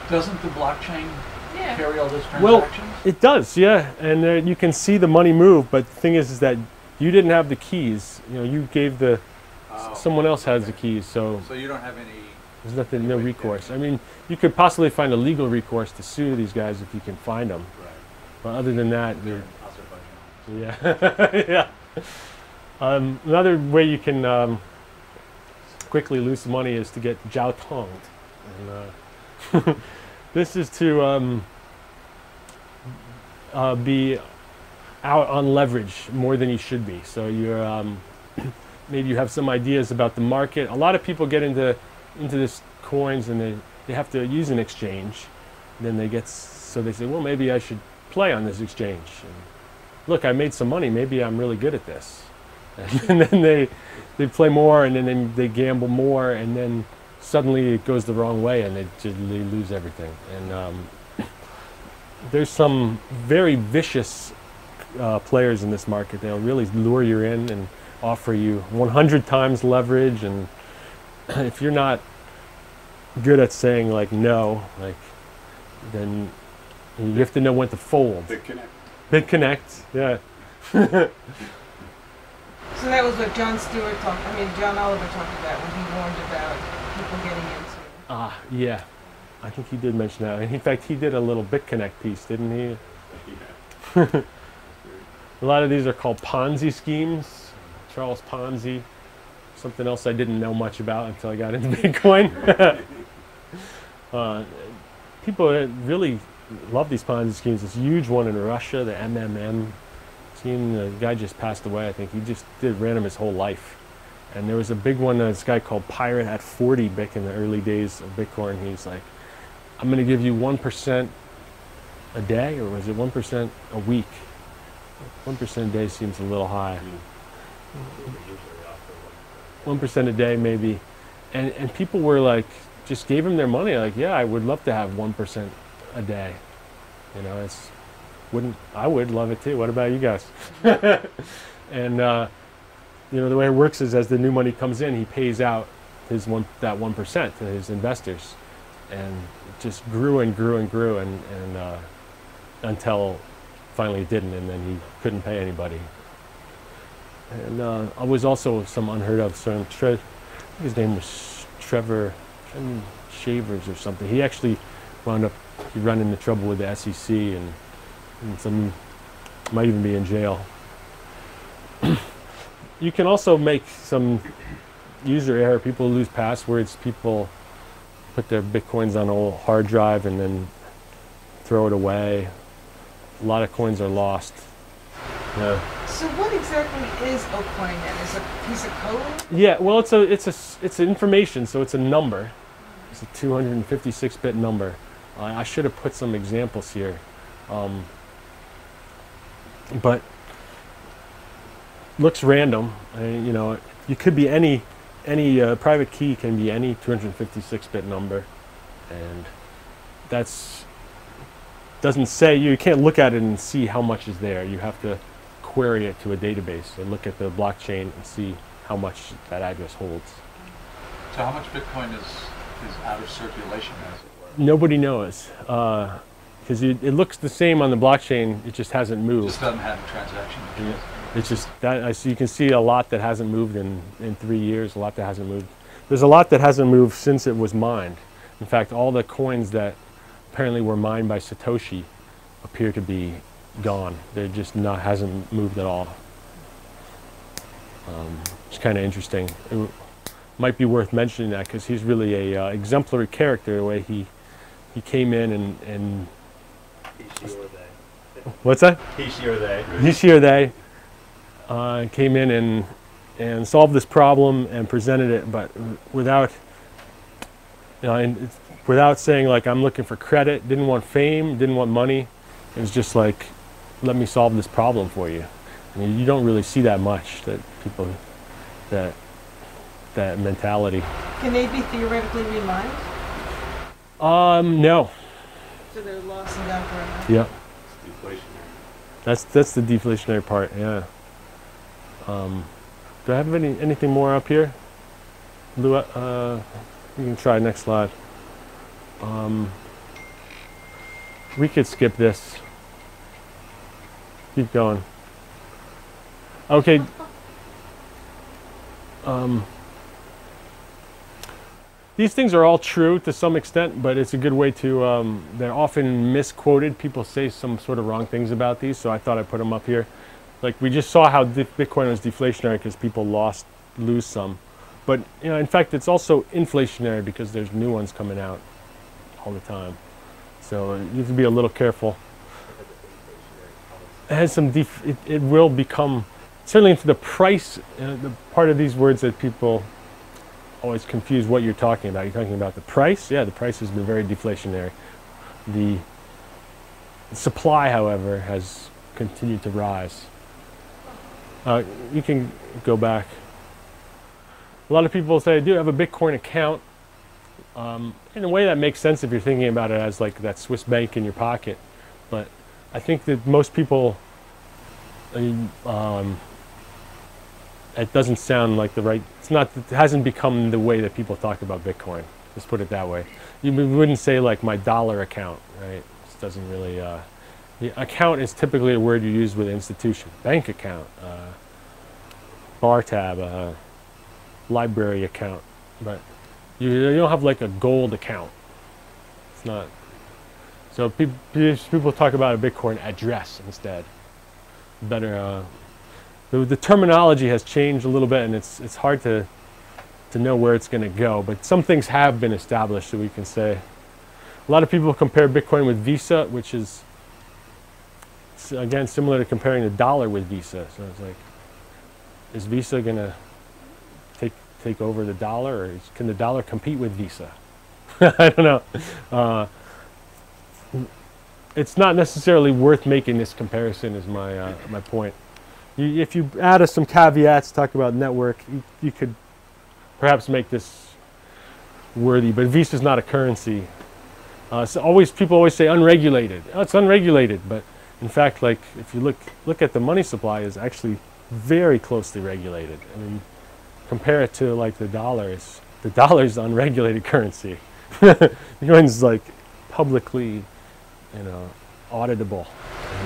Speaker 8: Doesn't the blockchain carry all those transactions?
Speaker 2: Well, it does, yeah. And you can see the money move, but the thing is that you didn't have the keys. You know, you gave someone else has the keys, so
Speaker 8: you don't have any.
Speaker 2: There's nothing, no recourse. I mean, you could possibly find a legal recourse to sue these guys if you can find them.
Speaker 8: Right.
Speaker 2: But other than that, yeah. Another way you can quickly lose money is to get jiao-tonged. And, this is to be out on leverage more than you should be. So you're maybe you have some ideas about the market. A lot of people get into this coins, and they have to use an exchange. Then so they say, well, maybe I should play on this exchange. And look, I made some money. Maybe I'm really good at this. And then they play more, and then they gamble more, and then suddenly it goes the wrong way, and they lose everything. And there's some very vicious players in this market. They'll really lure you in and offer you 100 times leverage, and if you're not good at saying like no, then you have to know when to fold. BitConnect, yeah.
Speaker 4: So that was what John Oliver talked about when he warned about people getting into.
Speaker 2: Yeah. I think he did mention that. In fact, he did a little BitConnect piece, didn't he? Yeah. A lot of these are called Ponzi schemes. Charles Ponzi. Something else I didn't know much about until I got into Bitcoin. People really love these Ponzi schemes. This huge one in Russia, the MMM scheme. The guy just passed away, I think. He just ran him his whole life. And there was a big one, this guy called Pirate at 40 back in the early days of Bitcoin. He's like, I'm going to give you 1% a day, or was it 1% a week? 1% a day seems a little high. 1% a day maybe. And people were like, just gave him their money, like, yeah, I would love to have 1% a day. You know, I would love it too. What about you guys? And you know, the way it works is as the new money comes in, he pays out that 1% to his investors, and it just grew and grew and grew, and until finally it didn't, and then he couldn't pay anybody. And I was also some unheard of. So I think his name was Trevor Shavers or something. He actually wound up running into trouble with the SEC, and some might even be in jail. You can also make some user error. People lose passwords. People put their Bitcoins on a old hard drive and then throw it away. A lot of coins are lost. Yeah.
Speaker 4: So what exactly is a coin then? Is it a piece of code?
Speaker 2: Yeah, well, it's information, so it's a number. It's a 256-bit number. I should have put some examples here, but looks random. You know, you could be any private key can be any 256-bit number, and doesn't say, you can't look at it and see how much is there. You have to query it to a database and look at the blockchain and see how much that address holds.
Speaker 8: So how much Bitcoin is out of circulation, as it were?
Speaker 2: Nobody knows, because it looks the same on the blockchain. It just hasn't moved.
Speaker 8: It just doesn't have a transaction.
Speaker 2: Yeah. It's just that so you can see a lot that hasn't moved in 3 years. A lot that hasn't moved. There's a lot that hasn't moved since it was mined. In fact, all the coins that apparently were mined by Satoshi appear to be gone. They're just hasn't moved at all. It's kind of interesting. It might be worth mentioning that because he's really a exemplary character. The way he came in and
Speaker 3: He, she, or they.
Speaker 2: what's that?
Speaker 3: He, she, or they.
Speaker 2: He, she, or they came in and solved this problem and presented it, but without, without saying like I'm looking for credit. Didn't want fame. Didn't want money. It was just like, let me solve this problem for you. I mean, you don't really see that much. That people, that mentality.
Speaker 4: Can they be theoretically remined?
Speaker 2: No.
Speaker 4: So they're lost and gone forever?
Speaker 2: Yeah.
Speaker 3: It's deflationary.
Speaker 2: That's the deflationary part. Yeah. Do I have anything more up here? Lou, you can try next slide. We could skip this. Keep going. Okay. These things are all true to some extent, but it's a good way to, they're often misquoted. People say some sort of wrong things about these, so I thought I'd put them up here. Like we just saw how Bitcoin was deflationary because people lose some. But in fact, it's also inflationary because there's new ones coming out all the time. So you have to be a little careful. It has some, it will become, certainly into the price, the part of these words that people always confuse what you're talking about. You're talking about the price? Yeah, the price has been very deflationary. The supply, however, has continued to rise. You can go back. A lot of people say, I do have a Bitcoin account. In a way that makes sense if you're thinking about it as like that Swiss bank in your pocket. But I think that most people, it doesn't sound like the right, it hasn't become the way that people talk about Bitcoin. Let's put it that way. You wouldn't say like my dollar account, right? It doesn't really, the account is typically a word you use with an institution. Bank account, bar tab, library account, but you don't have like a gold account. It's not. So people talk about a Bitcoin address instead. Better. The terminology has changed a little bit, and it's hard to know where it's going to go. But some things have been established, so we can say. A lot of people compare Bitcoin with Visa, which is again similar to comparing the dollar with Visa. So it's like, is Visa going to take over the dollar, or can the dollar compete with Visa? I don't know. It's not necessarily worth making this comparison, is my my point. If you add some caveats, talk about network, you could perhaps make this worthy, but Visa is not a currency. So people always say unregulated. Oh, it's unregulated, but in fact, like if you look at the money supply, is actually very closely regulated. I mean, compare it to like the dollars. The dollar is unregulated currency. Bitcoin's like publicly, auditable.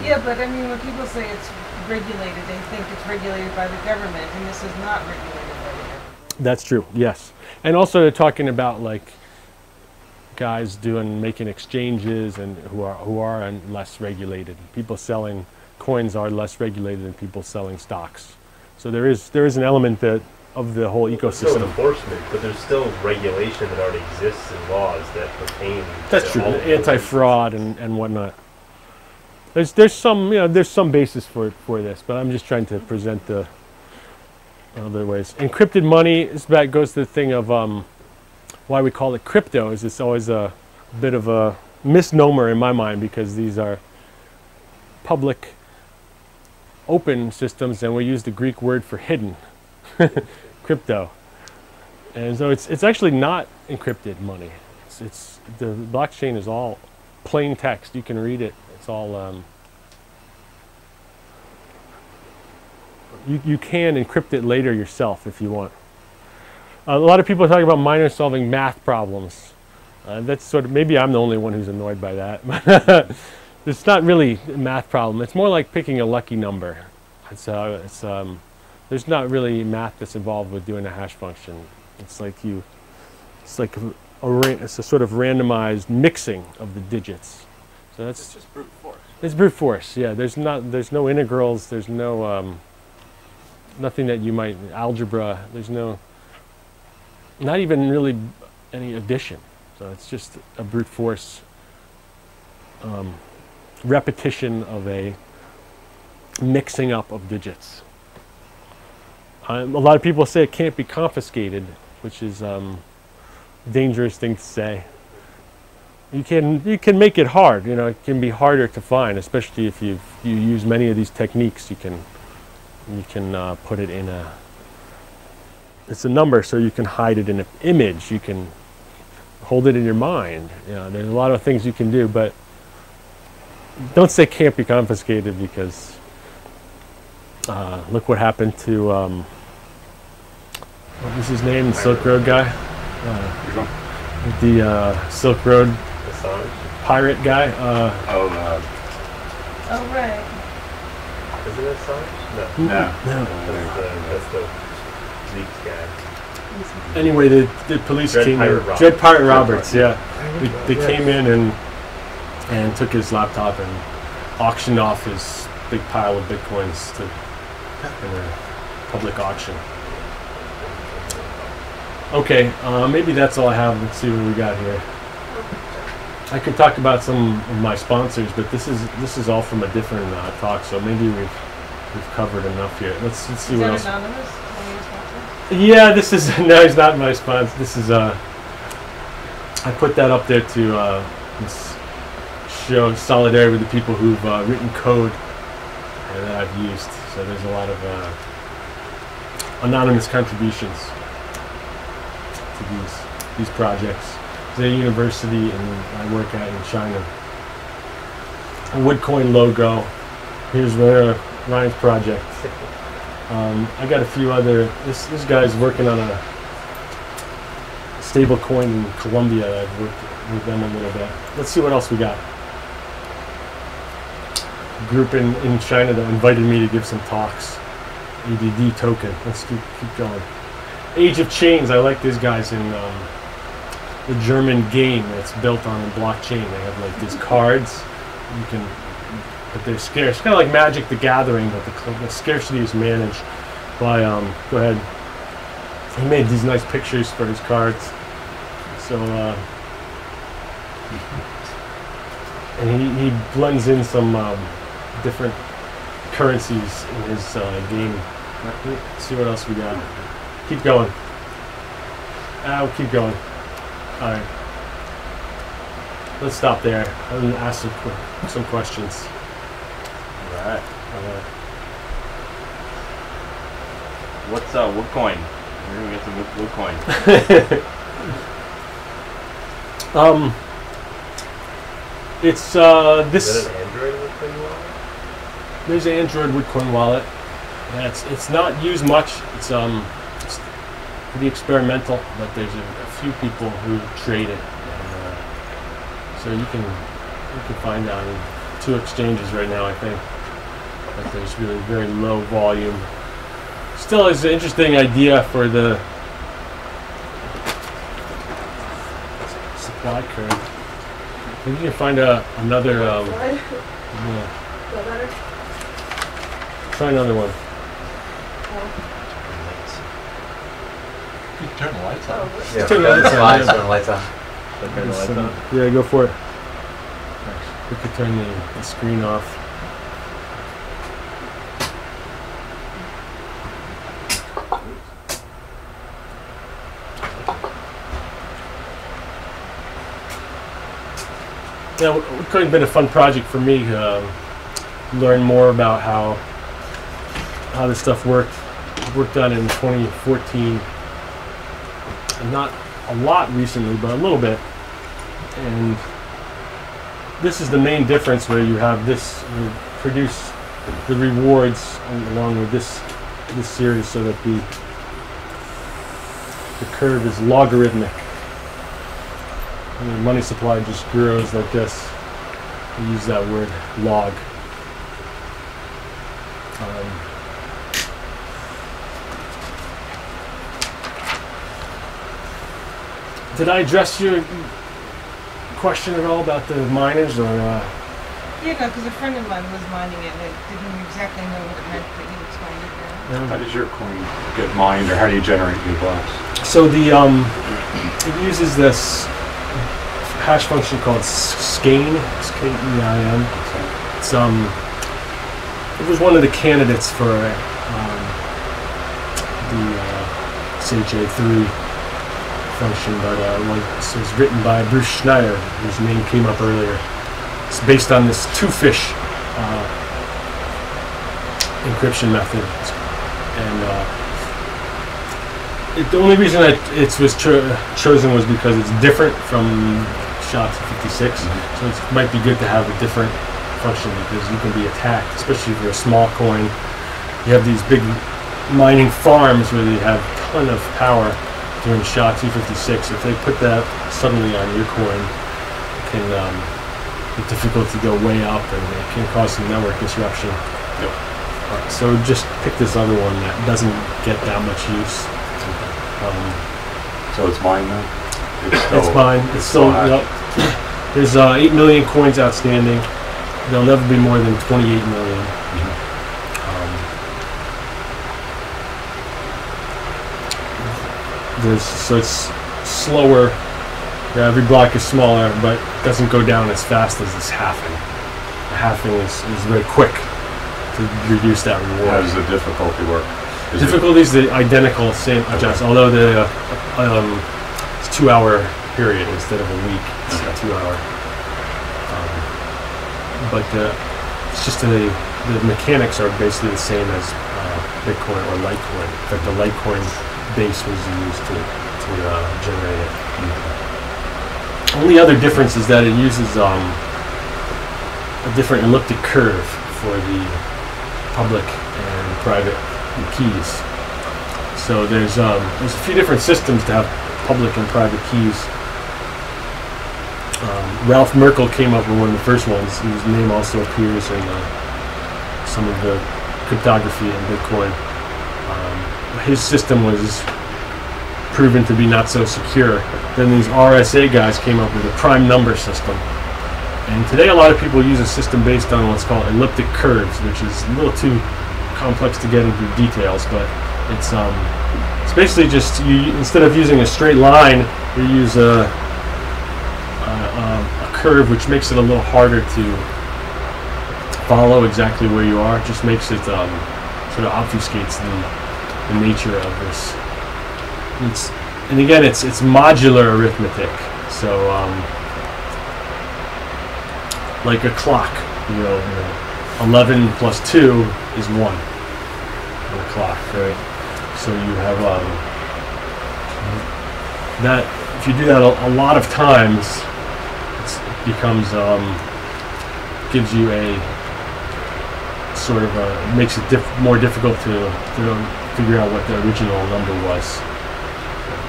Speaker 4: Yeah, but I mean, when people say it's regulated, they think it's regulated by the government, and this is not regulated by the government.
Speaker 2: That's true. Yes, and also they're talking about like guys making exchanges and who are less regulated. People selling coins are less regulated than people selling stocks. So there is an element of the whole ecosystem.
Speaker 3: There's still enforcement, but there's still regulation that already exists in laws that pertain.
Speaker 2: That's true. Anti-fraud and whatnot. There's some basis for this, but I'm just trying to present the other ways. Encrypted money goes to the thing of why we call it crypto. Is it's always a bit of a misnomer in my mind because these are public, open systems, and we use the Greek word for hidden. Crypto, and so it's actually not encrypted money. It's the blockchain is all plain text. You can read it. It's all you can encrypt it later yourself if you want. A lot of people talk about miners solving math problems. That's sort of, maybe I'm the only one who's annoyed by that. It's not really a math problem. It's more like picking a lucky number. There's not really math that's involved with doing a hash function. It's like it's a sort of randomized mixing of the digits. So that's
Speaker 3: it's just brute force.
Speaker 2: It's brute force. Yeah. There's no integrals. There's no nothing that you might, algebra, there's no, not even really any addition. So it's just a brute force repetition of a mixing up of digits. A lot of people say it can't be confiscated, which is a dangerous thing to say. You can make it hard. You know, it can be harder to find, especially if you use many of these techniques. You can put it in a. It's a number, so you can hide it in an image. You can hold it in your mind. You know, there's a lot of things you can do, but don't say can't be confiscated, because look what happened to what was his name, the Silk Road guy, the Silk Road pirate guy.
Speaker 4: Oh, right.
Speaker 3: Isn't it Assange? No. That's the leaked guy.
Speaker 2: Anyway, the police came in. Dread Pirate Roberts, yeah. They came in and took his laptop and auctioned off his big pile of bitcoins in a public auction. Okay, maybe that's all I have. Let's see what we got here. I could talk about some of my sponsors, but this is all from a different talk, so maybe we've covered enough here. Let's see what else.
Speaker 4: Anonymous?
Speaker 2: Yeah, this is no, he's not my sponsor. This is I put that up there to show solidarity with the people who've written code that I've used. So there's a lot of anonymous contributions to these projects. There's a university I work at in China. A Woodcoin logo. Here's Ryan's project. I got a few other. This guy's working on a stable coin in Colombia. I've worked with them a little bit. Let's see what else we got. A group in China that invited me to give some talks. ADD token. Let's keep going. Age of Chains. I like these guys in the German game that's built on a blockchain. They have like these cards. You can. But they're scarce. Kind of like Magic the Gathering, but the scarcity is managed by, go ahead. He made these nice pictures for his cards. So, and he blends in some different currencies in his game. Let's see what else we got. Keep going. We'll keep going. All right. Let's stop there. I'm going to ask some questions.
Speaker 10: Alright. What's Woodcoin? We're gonna get some Woodcoin.
Speaker 2: It's this.
Speaker 3: Is that an Android Woodcoin wallet?
Speaker 2: There's an Android Woodcoin wallet. It's not used much. It's pretty experimental, but there's a few people who trade it, and, so you can find out in 2 exchanges right now, I think. But there's really very low volume. Still is an interesting idea for the supply curve. Maybe you can find another. Yeah. Try another one.
Speaker 8: You turn the lights on.
Speaker 9: Yeah,
Speaker 2: Turn the lights on.
Speaker 9: turn the lights on.
Speaker 10: Turn the lights on.
Speaker 2: Yeah, go for it. We could turn the screen off. Yeah, Woodcoin's been a fun project for me. Learn more about how this stuff worked. Worked on it in 2014. And not a lot recently, but a little bit. And this is the main difference, where you have this, you produce the rewards along with this series, so that the curve is logarithmic. And the money supply just grows like this. We use that word log. Did I address your question at all about the miners, or
Speaker 4: Yeah, because a friend of mine was mining it and it didn't exactly know what it meant, but you explained it there.
Speaker 5: How does your coin get mined, or how do you generate new blocks?
Speaker 2: So the it uses this hash function called skein, S-K-E-I-N. It's it was one of the candidates for the SHA-3 function, but it was written by Bruce Schneider, whose name came up earlier. It's based on this two-fish encryption method, and the only reason that it was chosen was because it's different from SHA-256. So it might be good to have a different function because you can be attacked, especially if you're a small coin. You have these big mining farms where they have a ton of power doing SHA-256. If they put that suddenly on your coin, it can be difficult to go way up, and it can cause some network disruption.
Speaker 5: Yep.
Speaker 2: So just pick this other one that doesn't get that much use.
Speaker 5: So it's mine now?
Speaker 2: It's mine. It's still. Yep. There's 8 million coins outstanding. There'll never be more than 28 million. So it's slower. Yeah, every block is smaller, but it doesn't go down as fast as this halving. The halving is very quick to reduce that reward.
Speaker 5: How does the difficulty work?
Speaker 2: Difficulty is the identical, same adjust, although the it's 2 hour period instead of a week. It's a 2 hour. But it's just the mechanics are basically the same as Bitcoin or Litecoin. In fact, the Litecoin base was used to generate it. Only other difference is that it uses a different elliptic curve for the public and private keys. So there's a few different systems to have public and private keys. Ralph Merkle came up with one of the first ones, whose name also appears in some of the cryptography in Bitcoin. His system was proven to be not so secure. Then these RSA guys came up with a prime number system. And today a lot of people use a system based on what's called elliptic curves, which is a little too complex to get into details, but it's basically just, instead of using a straight line, you use a curve, which makes it a little harder to follow exactly where you are. It just makes it sort of obfuscates the nature of this. And again, it's modular arithmetic. So like a clock, 11 plus 2 is 1 on a clock, right? So you have that. If you do that a lot of times, it becomes gives you a sort of makes it more difficult to figure out what the original number was.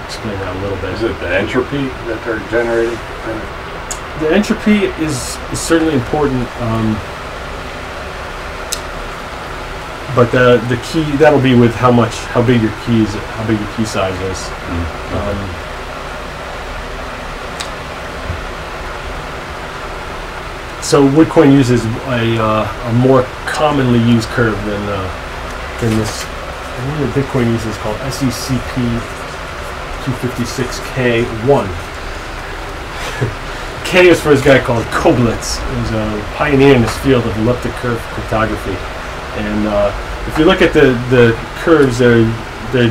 Speaker 2: Explain that a little bit.
Speaker 5: Is it the entropy that they're generating?
Speaker 2: The entropy is certainly important, but the key, that'll be with how big your key size is. So Woodcoin uses a more commonly used curve than this. I think what Bitcoin uses called SECP 256K1. K is for this guy called Koblitz. He was a pioneer in this field of elliptic curve cryptography. And if you look at the curves, they're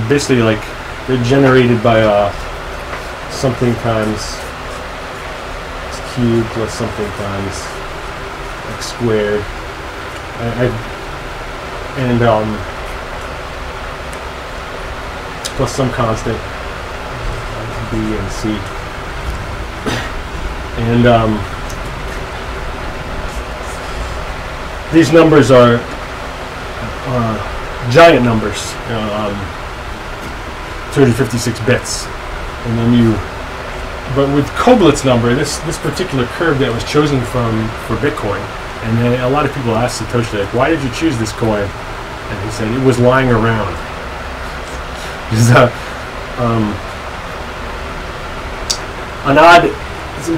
Speaker 2: basically like they're generated by something times x cubed plus something times x squared, and plus some constant B and C. And these numbers are giant numbers, 256 bits. And then but with Koblitz number, this particular curve that was chosen for Bitcoin, and then a lot of people asked Satoshi, like, why did you choose this coin? And he said it was lying around.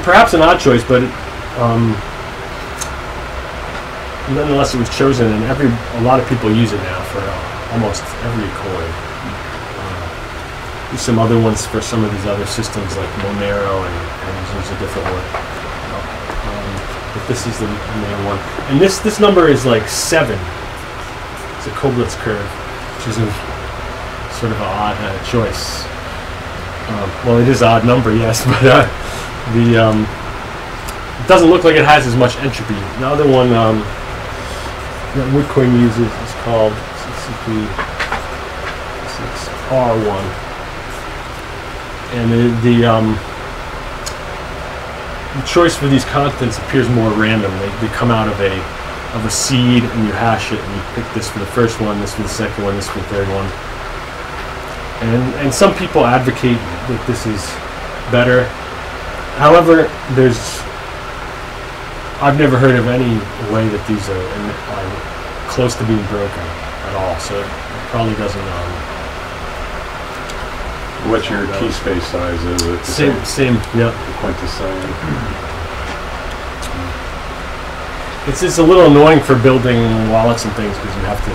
Speaker 2: Perhaps an odd choice, but nonetheless, it was chosen, and a lot of people use it now for almost every coin. There's some other ones for some of these other systems like Monero, and there's a different one. But this is the main one, and this number is like 7. It's a Koblitz curve, which is a sort of an odd choice. Well, it is an odd number, yes, but it doesn't look like it has as much entropy. The other one that Woodcoin uses is called CCP6R1, and the choice for these constants appears more random. They come out of a seed, and you hash it, and you pick this for the first one, this for the second one, this for the third one. And some people advocate that this is better. However, I've never heard of any way that these are close to being broken at all. So it probably doesn't.
Speaker 5: What's your key space size? Is it the
Speaker 2: same? Yep.
Speaker 5: Quite the same.
Speaker 2: It's a little annoying for building wallets and things because you have to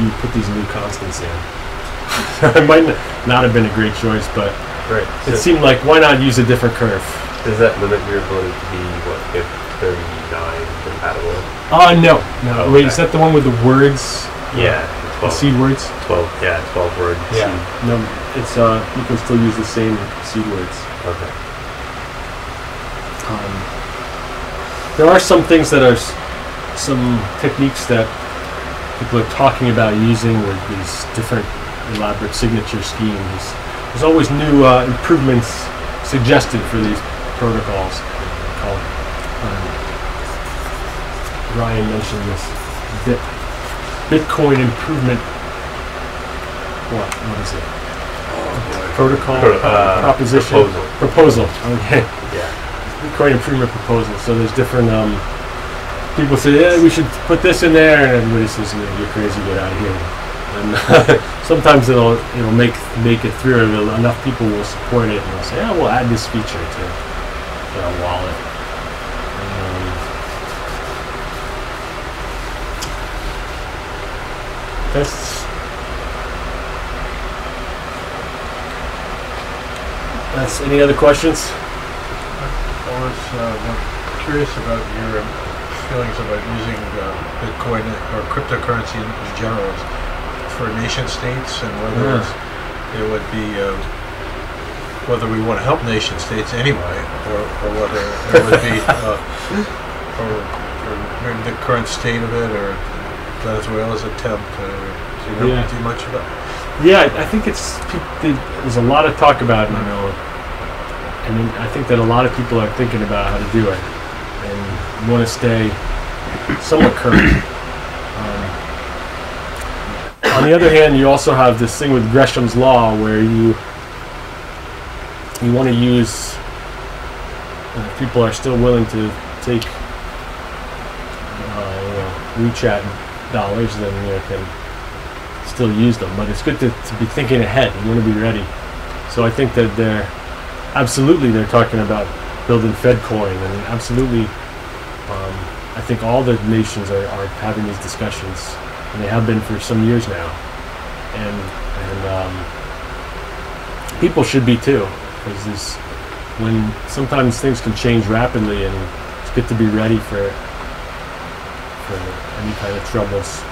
Speaker 2: you put these new constants in. It might not have been a great choice, but it seemed like, why not use a different curve?
Speaker 3: Does that limit your ability to be, what, if 39 compatible?
Speaker 2: No.
Speaker 3: Oh,
Speaker 2: Wait,
Speaker 3: okay.
Speaker 2: is that the one with the words?
Speaker 3: Yeah.
Speaker 2: The seed words?
Speaker 3: 12 words.
Speaker 2: Yeah. No, it's, you can still use the same seed words.
Speaker 3: Okay.
Speaker 2: There are some things that are some techniques that people are talking about using with these different elaborate signature schemes. There's always new improvements suggested for these protocols. Ryan mentioned this Bitcoin improvement. What is it? Protocol proposition proposal. Okay.
Speaker 3: Yeah.
Speaker 2: Bitcoin improvement proposal. So there's different people say, yeah, we should put this in there, and everybody says, you're crazy, get out of here. And sometimes it'll make it through. Enough people will support it, and they'll say, we'll add this feature to our wallet. That's any other questions?
Speaker 1: I was curious about your feelings about using Bitcoin or cryptocurrency in general for nation states, and whether it would be whether we want to help nation states anyway, or whether it would be or the current state of it, or Venezuela's attempt. Do you know too much about?
Speaker 2: Yeah, I think there's a lot of talk about it, and I think that a lot of people are thinking about how to do it, and want to stay somewhat current. On the other hand, you also have this thing with Gresham's law, where you want to use. People are still willing to take WeChat dollars, then you can still use them. But it's good to be thinking ahead. You want to be ready. So I think that they're talking about building FedCoin, and absolutely. I think all the nations are having these discussions, and they have been for some years now, and people should be too, because when sometimes things can change rapidly, and it's good to be ready for any kind of troubles.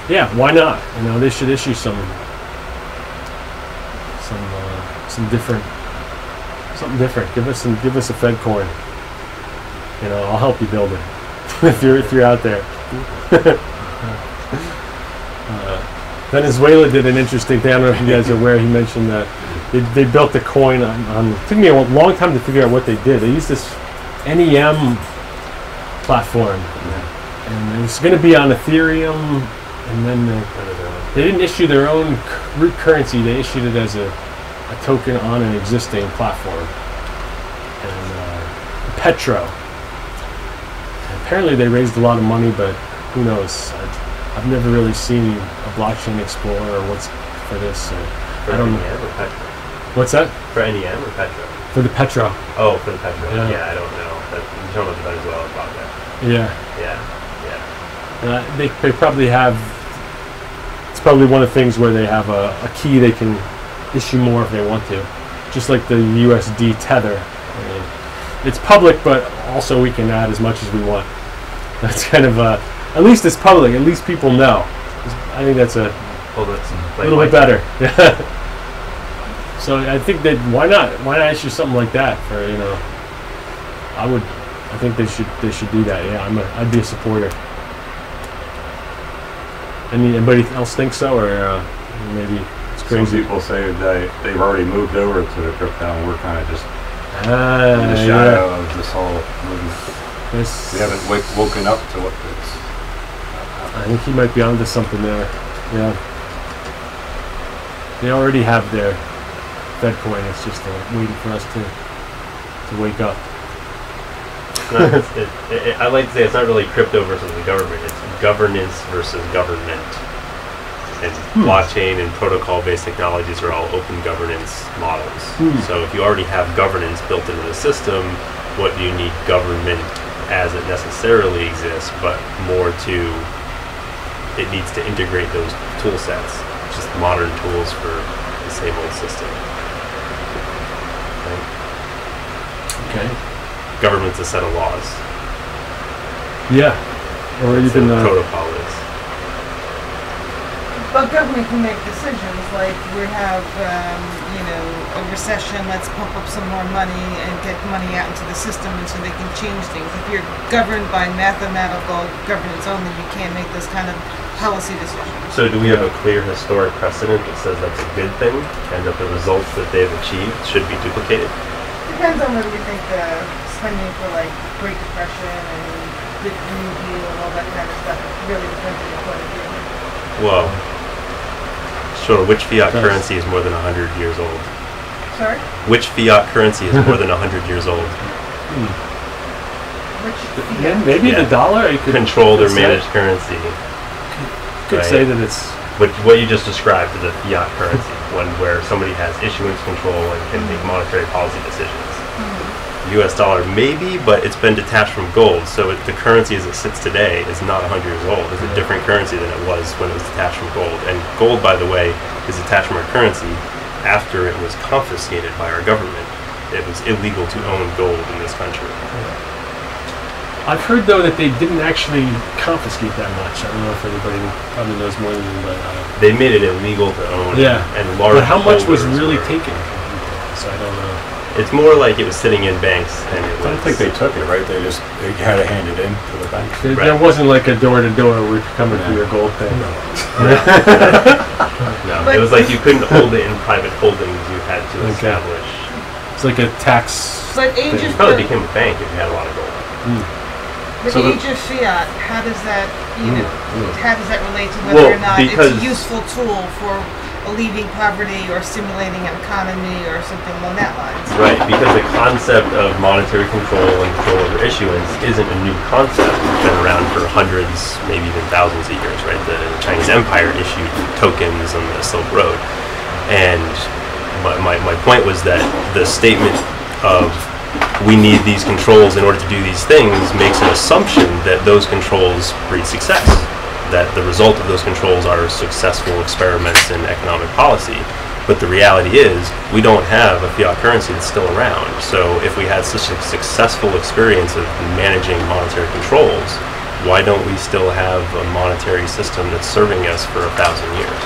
Speaker 2: And, why not? They should issue some something different. Give us a FedCoin. I'll help you build it if you're out there. Venezuela did an interesting thing. I don't know if you guys are aware. He mentioned that they built a coin on. It took me a long time to figure out what they did. They used this NEM platform, and it was going to be on Ethereum, and then they didn't issue their own root currency. They issued it as a token on an existing platform, and Petro. Apparently they raised a lot of money, but who knows? I've never really seen a blockchain explorer or what's for this.
Speaker 3: For
Speaker 2: I don't know.
Speaker 3: NEM or Petro?
Speaker 2: What's that?
Speaker 3: For NEM or Petro?
Speaker 2: For the Petro.
Speaker 3: Oh, for the Petro.
Speaker 2: Yeah.
Speaker 3: Yeah, I don't know. talking about the Venezuela project.
Speaker 2: Yeah.
Speaker 3: Yeah.
Speaker 2: They probably have. It's probably one of the things where they have a key they can issue more if they want to, just like the USD tether. I mean, it's public, but also we can add as much as we want. That's kind of at least it's public. At least people know. I think that's a little bit better. So I think that why not issue something like that for I think they should do that. Yeah, I'd be a supporter. Anybody else think so, or maybe it's crazy?
Speaker 5: Some people say they've already moved over to the crypto, and we're kind of just in the shadow of this whole movement. We haven't woken up to what it's.
Speaker 2: I think he might be onto something there. Yeah. They already have their Fed coin. It's just waiting for us to wake up.
Speaker 3: I like to say it's not really crypto versus the government. It's governance versus government. And blockchain and protocol-based technologies are all open governance models. So if you already have governance built into the system, what do you need government as it necessarily exists, but more to it needs to integrate those tool sets, just modern tools for the same old system. Right?
Speaker 2: Okay.
Speaker 3: Government's a set of laws.
Speaker 2: Yeah. Or
Speaker 3: That's
Speaker 2: even
Speaker 3: what protocol is.
Speaker 4: But government can make decisions like we have, a recession, let's pump up some more money and get money out into the system and so they can change things. If you're governed by mathematical governance only, you can't make those kind of policy decisions.
Speaker 3: So do we have a clear historic precedent that says that's a good thing and that the results that they've achieved should be duplicated?
Speaker 4: Depends on whether you think the spending for like Great Depression and the New Deal and all that kind of stuff, it really depends on your point of view.
Speaker 3: Well, sure, which fiat currency is more than 100 years old?
Speaker 4: Sorry?
Speaker 3: Which fiat currency is more than 100 years old?
Speaker 4: Which
Speaker 2: Yeah, maybe the dollar. It could
Speaker 3: Controlled or managed currency.
Speaker 2: Could
Speaker 3: right?
Speaker 2: say that it's.
Speaker 3: What you just described is a fiat currency, one where somebody has issuance control and can make monetary policy decisions. U.S. dollar maybe, but it's been detached from gold, so the currency as it sits today is not 100 years old. It's a different currency than it was when it was detached from gold. And gold, by the way, is detached from our currency after it was confiscated by our government. It was illegal to own gold in this country.
Speaker 2: I've heard though that they didn't actually confiscate that much. I don't know if anybody probably knows more than me, but
Speaker 3: they made it illegal to own.
Speaker 2: Yeah,
Speaker 3: and large.
Speaker 2: But how much was
Speaker 3: holders
Speaker 2: really
Speaker 3: were-
Speaker 2: taken? So I don't know.
Speaker 3: It's more like it was sitting in banks, and it
Speaker 5: I don't
Speaker 3: was.
Speaker 5: think they took it, right? They had to hand it in to the bank.
Speaker 2: There wasn't like a door-to-door where you're coming for your gold thing.
Speaker 3: No, it was like you couldn't hold it in private holdings. You had to establish.
Speaker 2: It's like a tax.
Speaker 4: But age
Speaker 3: You
Speaker 4: of
Speaker 3: probably became a bank if you had a lot of gold.
Speaker 4: the
Speaker 3: so
Speaker 4: age of fiat, how does that how does that relate to
Speaker 3: Well,
Speaker 4: whether or not it's
Speaker 3: because-
Speaker 4: a useful tool for alleviating poverty or stimulating an economy or something along that lines?
Speaker 3: Right, because the concept of monetary control and control over issuance isn't a new concept. It's been around for hundreds, maybe even thousands of years, right? The Chinese Empire issued tokens on the Silk Road. And my point was that the statement of we need these controls in order to do these things makes an assumption that those controls breed success, that the result of those controls are successful experiments in economic policy. But the reality is, we don't have a fiat currency that's still around. So if we had such a successful experience of managing monetary controls, why don't we still have a monetary system that's serving us for 1,000 years?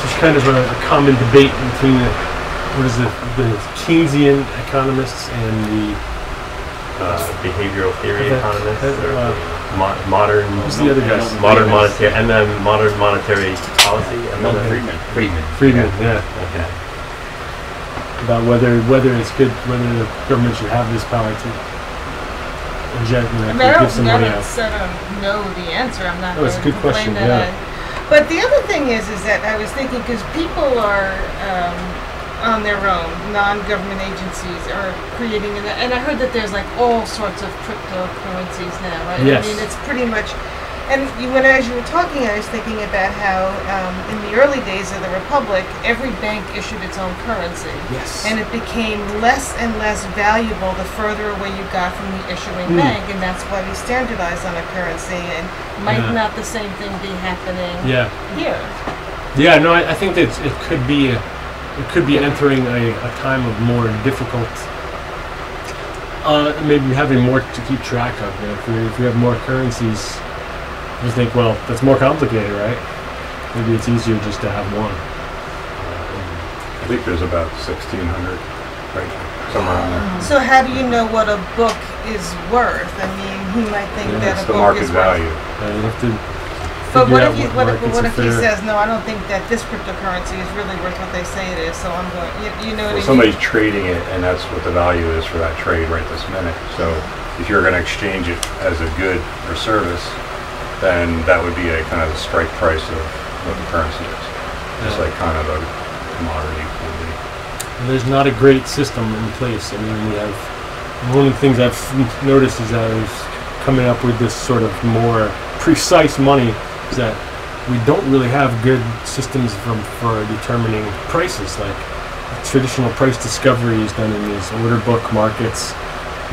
Speaker 2: It's kind of a common debate between the Keynesian economists and the
Speaker 3: Behavioral theory economists, or modern
Speaker 2: the other guys?
Speaker 3: modern monetary modern monetary policy.
Speaker 9: Friedman.
Speaker 2: Yeah.
Speaker 3: Okay.
Speaker 2: About whether it's good, whether the government should have this power to inject,
Speaker 4: I mean,
Speaker 2: give some money out.
Speaker 4: I don't know the answer. I'm not.
Speaker 2: Oh, it's a
Speaker 4: going
Speaker 2: good
Speaker 4: to complain
Speaker 2: question,
Speaker 4: that but the other thing is that I was thinking because people are on their own, non-government agencies are creating, and I heard that there's like all sorts of cryptocurrencies now, right?
Speaker 2: Yes.
Speaker 4: I mean, it's pretty much And as you were talking, I was thinking about how in the early days of the Republic, every bank issued its own currency.
Speaker 2: Yes.
Speaker 4: And it became less and less valuable the further away you got from the issuing bank, and that's why we standardized on a currency. And might not the same thing be happening here?
Speaker 2: Yeah, no, I think that it could be entering a time of more difficult. Maybe having more to keep track of. You know, if we have more currencies. You think, well, that's more complicated, right? Maybe it's easier just to have one.
Speaker 5: I think there's about 1,600, right? Somewhere around there.
Speaker 4: So how do you know what a book is worth? I mean, he might think that a
Speaker 5: It's the
Speaker 4: book
Speaker 5: market
Speaker 4: is worth.
Speaker 5: value.
Speaker 2: You have to
Speaker 4: But
Speaker 2: figure
Speaker 4: what
Speaker 2: out
Speaker 4: if
Speaker 2: markets
Speaker 4: he
Speaker 2: are fair.
Speaker 4: says, no, I don't think that this cryptocurrency is really worth what they say it is, so I'm going, you know what I mean?
Speaker 5: Somebody's trading it, and that's what the value is for that trade right this minute. So if you're going to exchange it as a good or service, then that would be a kind of a strike price of what the currency is. Just like kind of a commodity would be.
Speaker 2: There's not a great system in place. I mean, we have one of the things I've noticed is that I was coming up with this sort of more precise money is that we don't really have good systems for determining prices. Like traditional price discovery is done in these order book markets,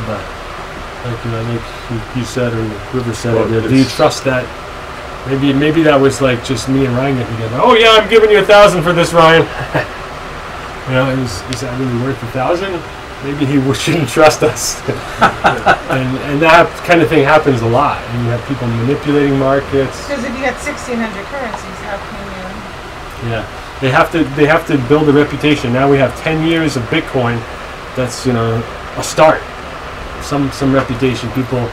Speaker 2: but like you said or River said, do you trust that? Maybe that was like just me and Ryan getting together. Oh yeah, I'm giving you 1,000 for this, Ryan. You know, is that really worth 1,000? Maybe he shouldn't trust us. and that kind of thing happens a lot. And you have people manipulating markets.
Speaker 4: Because if you had 1,600 currencies, how can you?
Speaker 2: Yeah, they have to build a reputation. Now we have 10 years of Bitcoin. That's a start. Some reputation. People,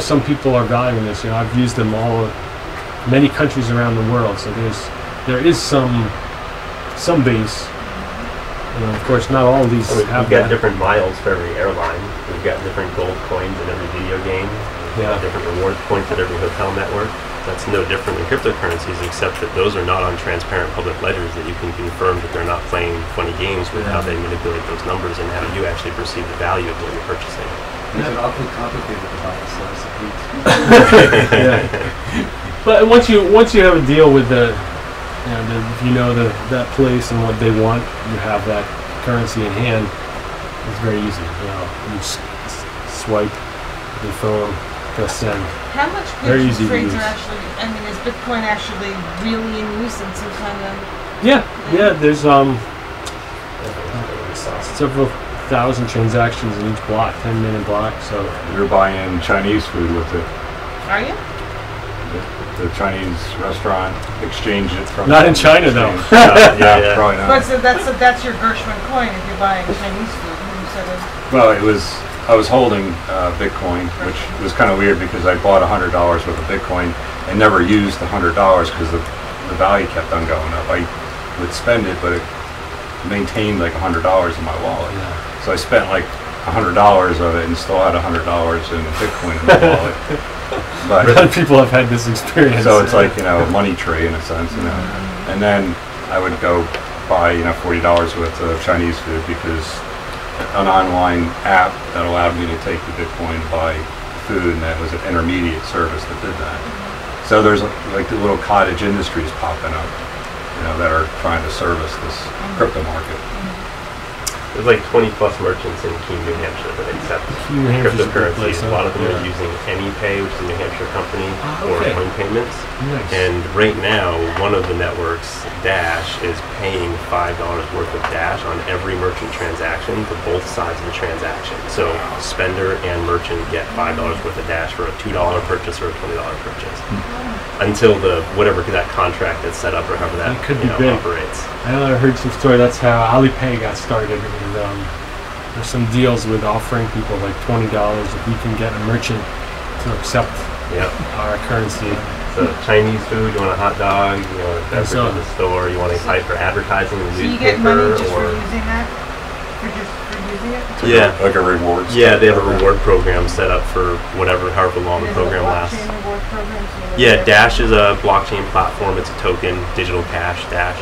Speaker 2: some people are valuing this. I've used them many countries around the world. So there is some base. Of course, not all of these have
Speaker 3: We've got different miles for every airline. We've got different gold coins in every video game. We've got different reward points at every hotel network. That's no different than cryptocurrencies, except that those are not on transparent public ledgers that you can confirm that they're not playing funny games with how they manipulate those numbers and how you actually perceive the value of what you're purchasing.
Speaker 8: It's awfully complicated to buy and sell securities.
Speaker 2: But once you have a deal with that place and what they want, you have that currency in hand. It's very easy. You swipe your phone, press send.
Speaker 4: How much
Speaker 2: Very
Speaker 4: good
Speaker 2: easy to
Speaker 4: trades
Speaker 2: use.
Speaker 4: are actually? I mean, is Bitcoin actually really in use in some kind of?
Speaker 2: Yeah. There's several thousand transactions in each block, 10-minute block. So
Speaker 5: You're buying Chinese food with it.
Speaker 4: Are you?
Speaker 5: The Chinese restaurant exchange it from.
Speaker 2: not in China though.
Speaker 5: Yeah, probably not.
Speaker 4: But so that's your Gershwin coin if you're buying Chinese food instead of.
Speaker 5: Well, I was holding Bitcoin, which was kind of weird because I bought $100 worth of Bitcoin and never used the $100 because the value kept on going up. I would spend it, but it maintained like $100 in my wallet.
Speaker 2: Yeah.
Speaker 5: So I spent like $100 of it and still had $100 in Bitcoin in my wallet. But
Speaker 2: A lot of people have had this experience.
Speaker 5: so it's like a money tree in a sense, And then I would go buy $40 worth of Chinese food because an online app that allowed me to take the Bitcoin to buy food, and that was an intermediate service that did that. So there's like the little cottage industries popping up, that are trying to service this crypto market.
Speaker 3: There's like 20 plus merchants in Keene, New Hampshire that accept
Speaker 2: New Hampshire's a good
Speaker 3: cryptocurrencies.
Speaker 2: place,
Speaker 3: A lot of them
Speaker 2: huh?
Speaker 3: are using AnyPay, which is a New Hampshire company, for
Speaker 2: okay.
Speaker 3: coin payments.
Speaker 2: Nice.
Speaker 3: And right now, one of the networks, Dash, is paying $5 worth of Dash on every merchant transaction for both sides of the transaction. So spender and merchant get $5 worth of Dash for a $2 purchase or a $20 purchase. Until whatever that contract that's set up or however that
Speaker 2: It could be big.
Speaker 3: operates.
Speaker 2: I know I heard some story. That's how Alipay got started. And, there's some deals with offering people like $20 if we can get a merchant to accept our currency.
Speaker 3: So Chinese food, you want a hot dog, you want a beverage
Speaker 2: so-
Speaker 3: in the store, you want to type for advertising in the
Speaker 4: So you get
Speaker 3: newspaper,
Speaker 4: money just for
Speaker 3: or
Speaker 4: using that? For using it?
Speaker 3: yeah,
Speaker 5: Like a rewards.
Speaker 3: yeah, they have a reward program set up for however long the
Speaker 4: Is it a
Speaker 3: program lasts.
Speaker 4: blockchain reward program? So
Speaker 3: Yeah, Dash is a blockchain platform. It's a token, digital cash, Dash.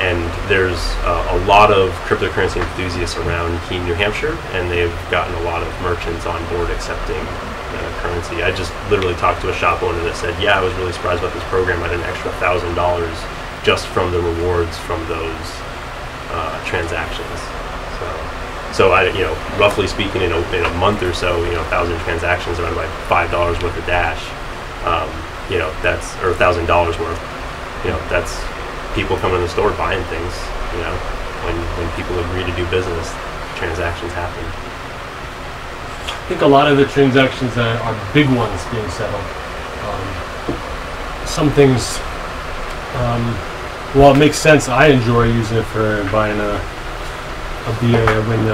Speaker 3: And there's a lot of cryptocurrency enthusiasts around Keene, New Hampshire, and they've gotten a lot of merchants on board accepting currency. I just literally talked to a shop owner that said, yeah, I was really surprised about this program. I had an extra $1,000 just from the rewards from those transactions. So I, roughly speaking, in a month or so, 1,000 transactions divided by $5 worth of Dash, that's, or $1,000 worth, that's people coming in the store buying things, when people agree to do business, transactions happen.
Speaker 2: I think a lot of the transactions are big ones being settled. Some things, well, it makes sense. I enjoy using it for buying a beer. When in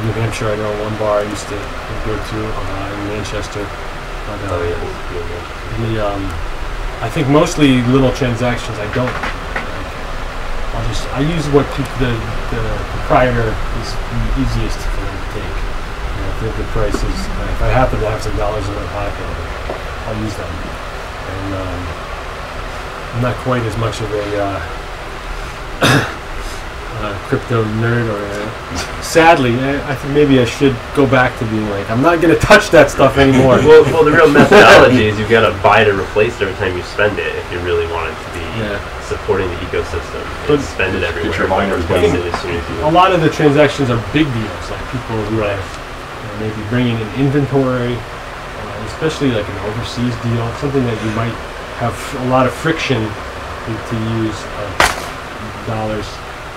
Speaker 2: New Hampshire, I know one bar I used to go to in Manchester. But, I think mostly little transactions I don't. I use what the proprietor is easiest for them to take. If the price is, if I happen to have some dollars in my pocket, I'll use them. And I'm not quite as much of a crypto nerd, or sadly, I think maybe I should go back to being like, I'm not going to touch that stuff anymore.
Speaker 3: well, the real methodology is you've got to buy to replace every time you spend it if you really want it to be supporting the ecosystem. But spend it everywhere.
Speaker 5: Your miners
Speaker 3: replace it as soon as you
Speaker 2: a lot of the transactions are big deals, like people who are maybe bringing in inventory, especially like an overseas deal, something that you might have a lot of friction to use dollars.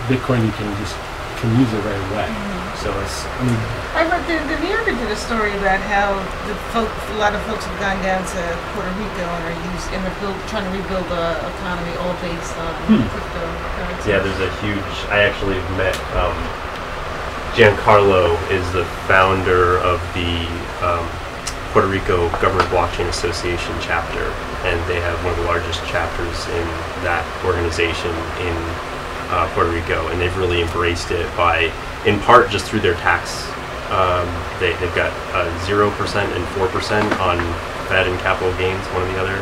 Speaker 2: Bitcoin, you can use it right away. So it's,
Speaker 4: I read the New Yorker did a story about how a lot of folks have gone down to Puerto Rico and are trying to rebuild the economy all based on cryptocurrency.
Speaker 3: Yeah, there's a huge. I actually met Giancarlo is the founder of the Puerto Rico Government Blockchain Association chapter, and they have one of the largest chapters in that organization in Puerto Rico, and they've really embraced it by, in part, just through their tax. They've got 0% and 4% on Fed and capital gains, one or the other,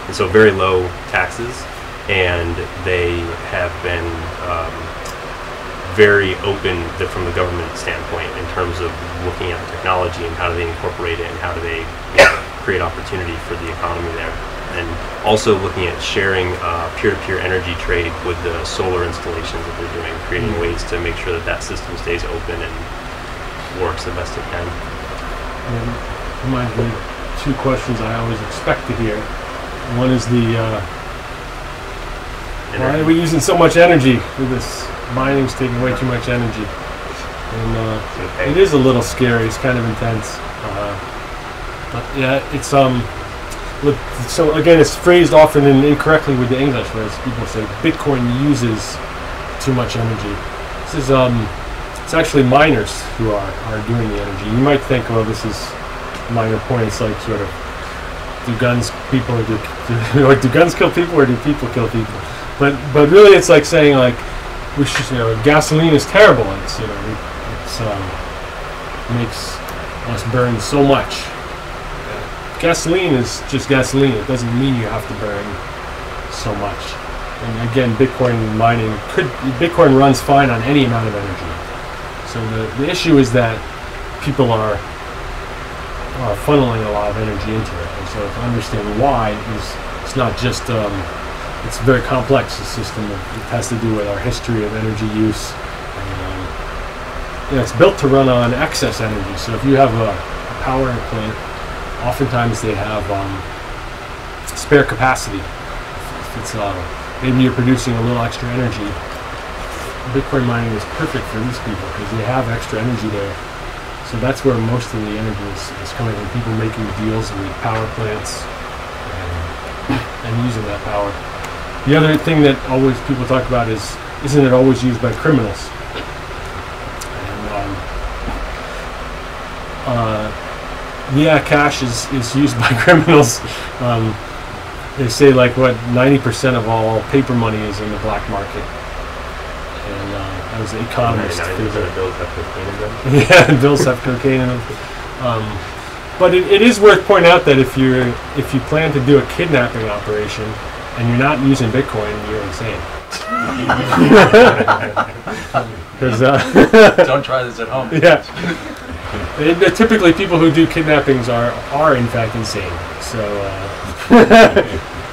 Speaker 3: and so very low taxes. And they have been very open from the government standpoint in terms of looking at the technology and how do they incorporate it and how do they create opportunity for the economy there. And also looking at sharing peer-to-peer energy trade with the solar installations that they're doing, creating ways to make sure that that system stays open and works the best it can.
Speaker 2: Reminds me of two questions I always expect to hear. One is why are we using so much energy for this? Mining's taking way too much energy. And it is a little scary, it's kind of intense. But yeah, it's so again, it's phrased often incorrectly with the English, whereas people say Bitcoin uses too much energy. This is it's actually miners who are doing the energy. You might think, well, this is minor points, like sort of, do guns people or do guns kill people or do people kill people? But really, it's like saying like we should, gasoline is terrible. It's makes us burn so much. Gasoline is just gasoline. It doesn't mean you have to burn so much. And again, Bitcoin runs fine on any amount of energy. So the issue is that people are funneling a lot of energy into it. And so to understand why it's not just it's very complex. The system, it has to do with our history of energy use. And, it's built to run on excess energy. So if you have a power plant, oftentimes they have spare capacity. If it's maybe you're producing a little extra energy, Bitcoin mining is perfect for these people because they have extra energy there. So that's where most of the energy is coming from, people making deals with power plants and using that power. The other thing that always people talk about is, isn't it always used by criminals? And cash is used by criminals. They say 90% of all paper money is in the black market. And I was an economist.
Speaker 3: 90% of bills have cocaine in them.
Speaker 2: Yeah, bills have cocaine in them. But it is worth pointing out that if you plan to do a kidnapping operation and you're not using Bitcoin, you're insane.
Speaker 8: Don't try this at home.
Speaker 2: Yeah. Typically, people who do kidnappings are in fact insane. So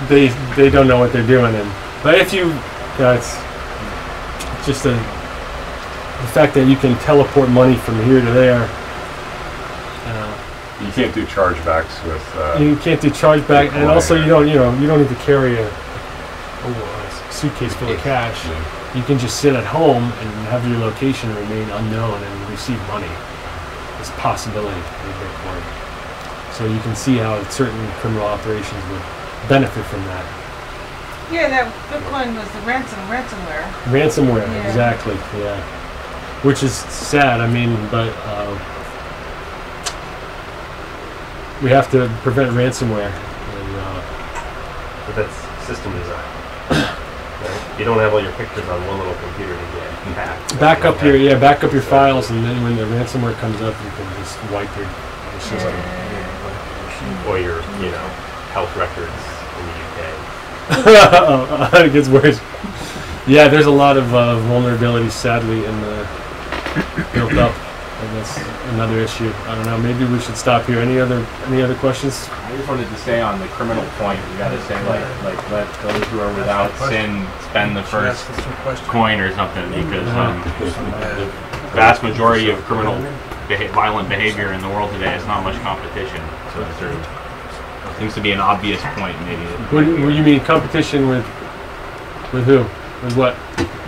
Speaker 2: they don't know what they're doing. But if it's just the fact that you can teleport money from here to there.
Speaker 5: You can't do chargebacks with.
Speaker 2: You can't do chargeback, and also you don't need to carry a suitcase full of cash. You can just sit at home and have your location remain unknown and receive money. It's a possibility in Bitcoin. So you can see how certain criminal operations would benefit from that.
Speaker 4: Yeah, that Bitcoin was the ransomware.
Speaker 2: Ransomware, exactly. Yeah, which is sad. I mean, but we have to prevent ransomware.
Speaker 3: But that's system design. Right? You don't have all your pictures on one little computer to get hacked.
Speaker 2: Back up your files, and then when the ransomware comes up, you can just wipe your system.
Speaker 3: Or your, health records in the UK.
Speaker 2: It gets worse. Yeah, there's a lot of vulnerabilities, sadly, built up, and that's another issue. I don't know. Maybe we should stop here. Any other questions?
Speaker 10: I just wanted to stay on the criminal point. We got to say like let those who are without sin spend the first coin or something, because the vast majority of criminal violent behavior in the world today is not much competition. So there seems to be an obvious point, maybe.
Speaker 2: What do you mean competition with who? With what?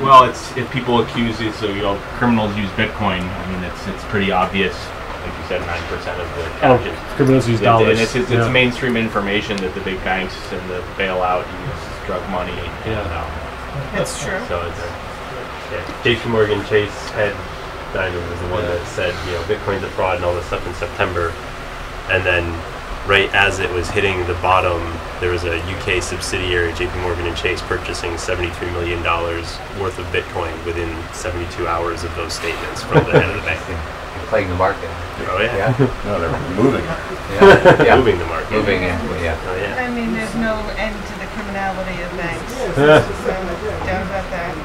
Speaker 10: Well, it's if people accuse it, so criminals use Bitcoin. I mean, it's pretty obvious. Like you said, 9% of the cash is
Speaker 2: criminals use dollars.
Speaker 10: And it's mainstream information that the big banks and the bailout use drug money.
Speaker 4: That's true.
Speaker 3: So it's JP Morgan Chase head Diamond was the one that said, Bitcoin's a fraud and all this stuff in September, and then right as it was hitting the bottom, there was a UK subsidiary, JP Morgan and Chase, purchasing $73 million worth of Bitcoin within 72 hours of those statements from the head of the bank.
Speaker 9: Playing the market.
Speaker 3: Oh yeah.
Speaker 5: No, they're moving it.
Speaker 9: Yeah.
Speaker 3: Moving the market.
Speaker 9: Moving it. Yeah.
Speaker 3: Oh yeah.
Speaker 4: I mean, there's no end to the criminality of banks. So, doubt about that.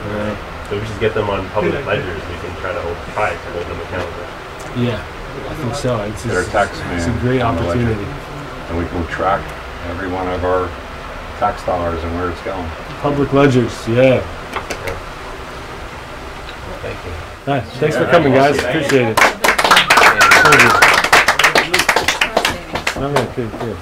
Speaker 3: So we should get them on public ledgers. We can try to hold them accountable.
Speaker 2: Yeah, I think so. It's a great opportunity.
Speaker 5: And we can track every one of our tax dollars and where it's going.
Speaker 2: Public ledgers, yeah.
Speaker 9: Well, thank you.
Speaker 2: Nice. Thanks for coming, guys. Appreciate it. Thank you. Good.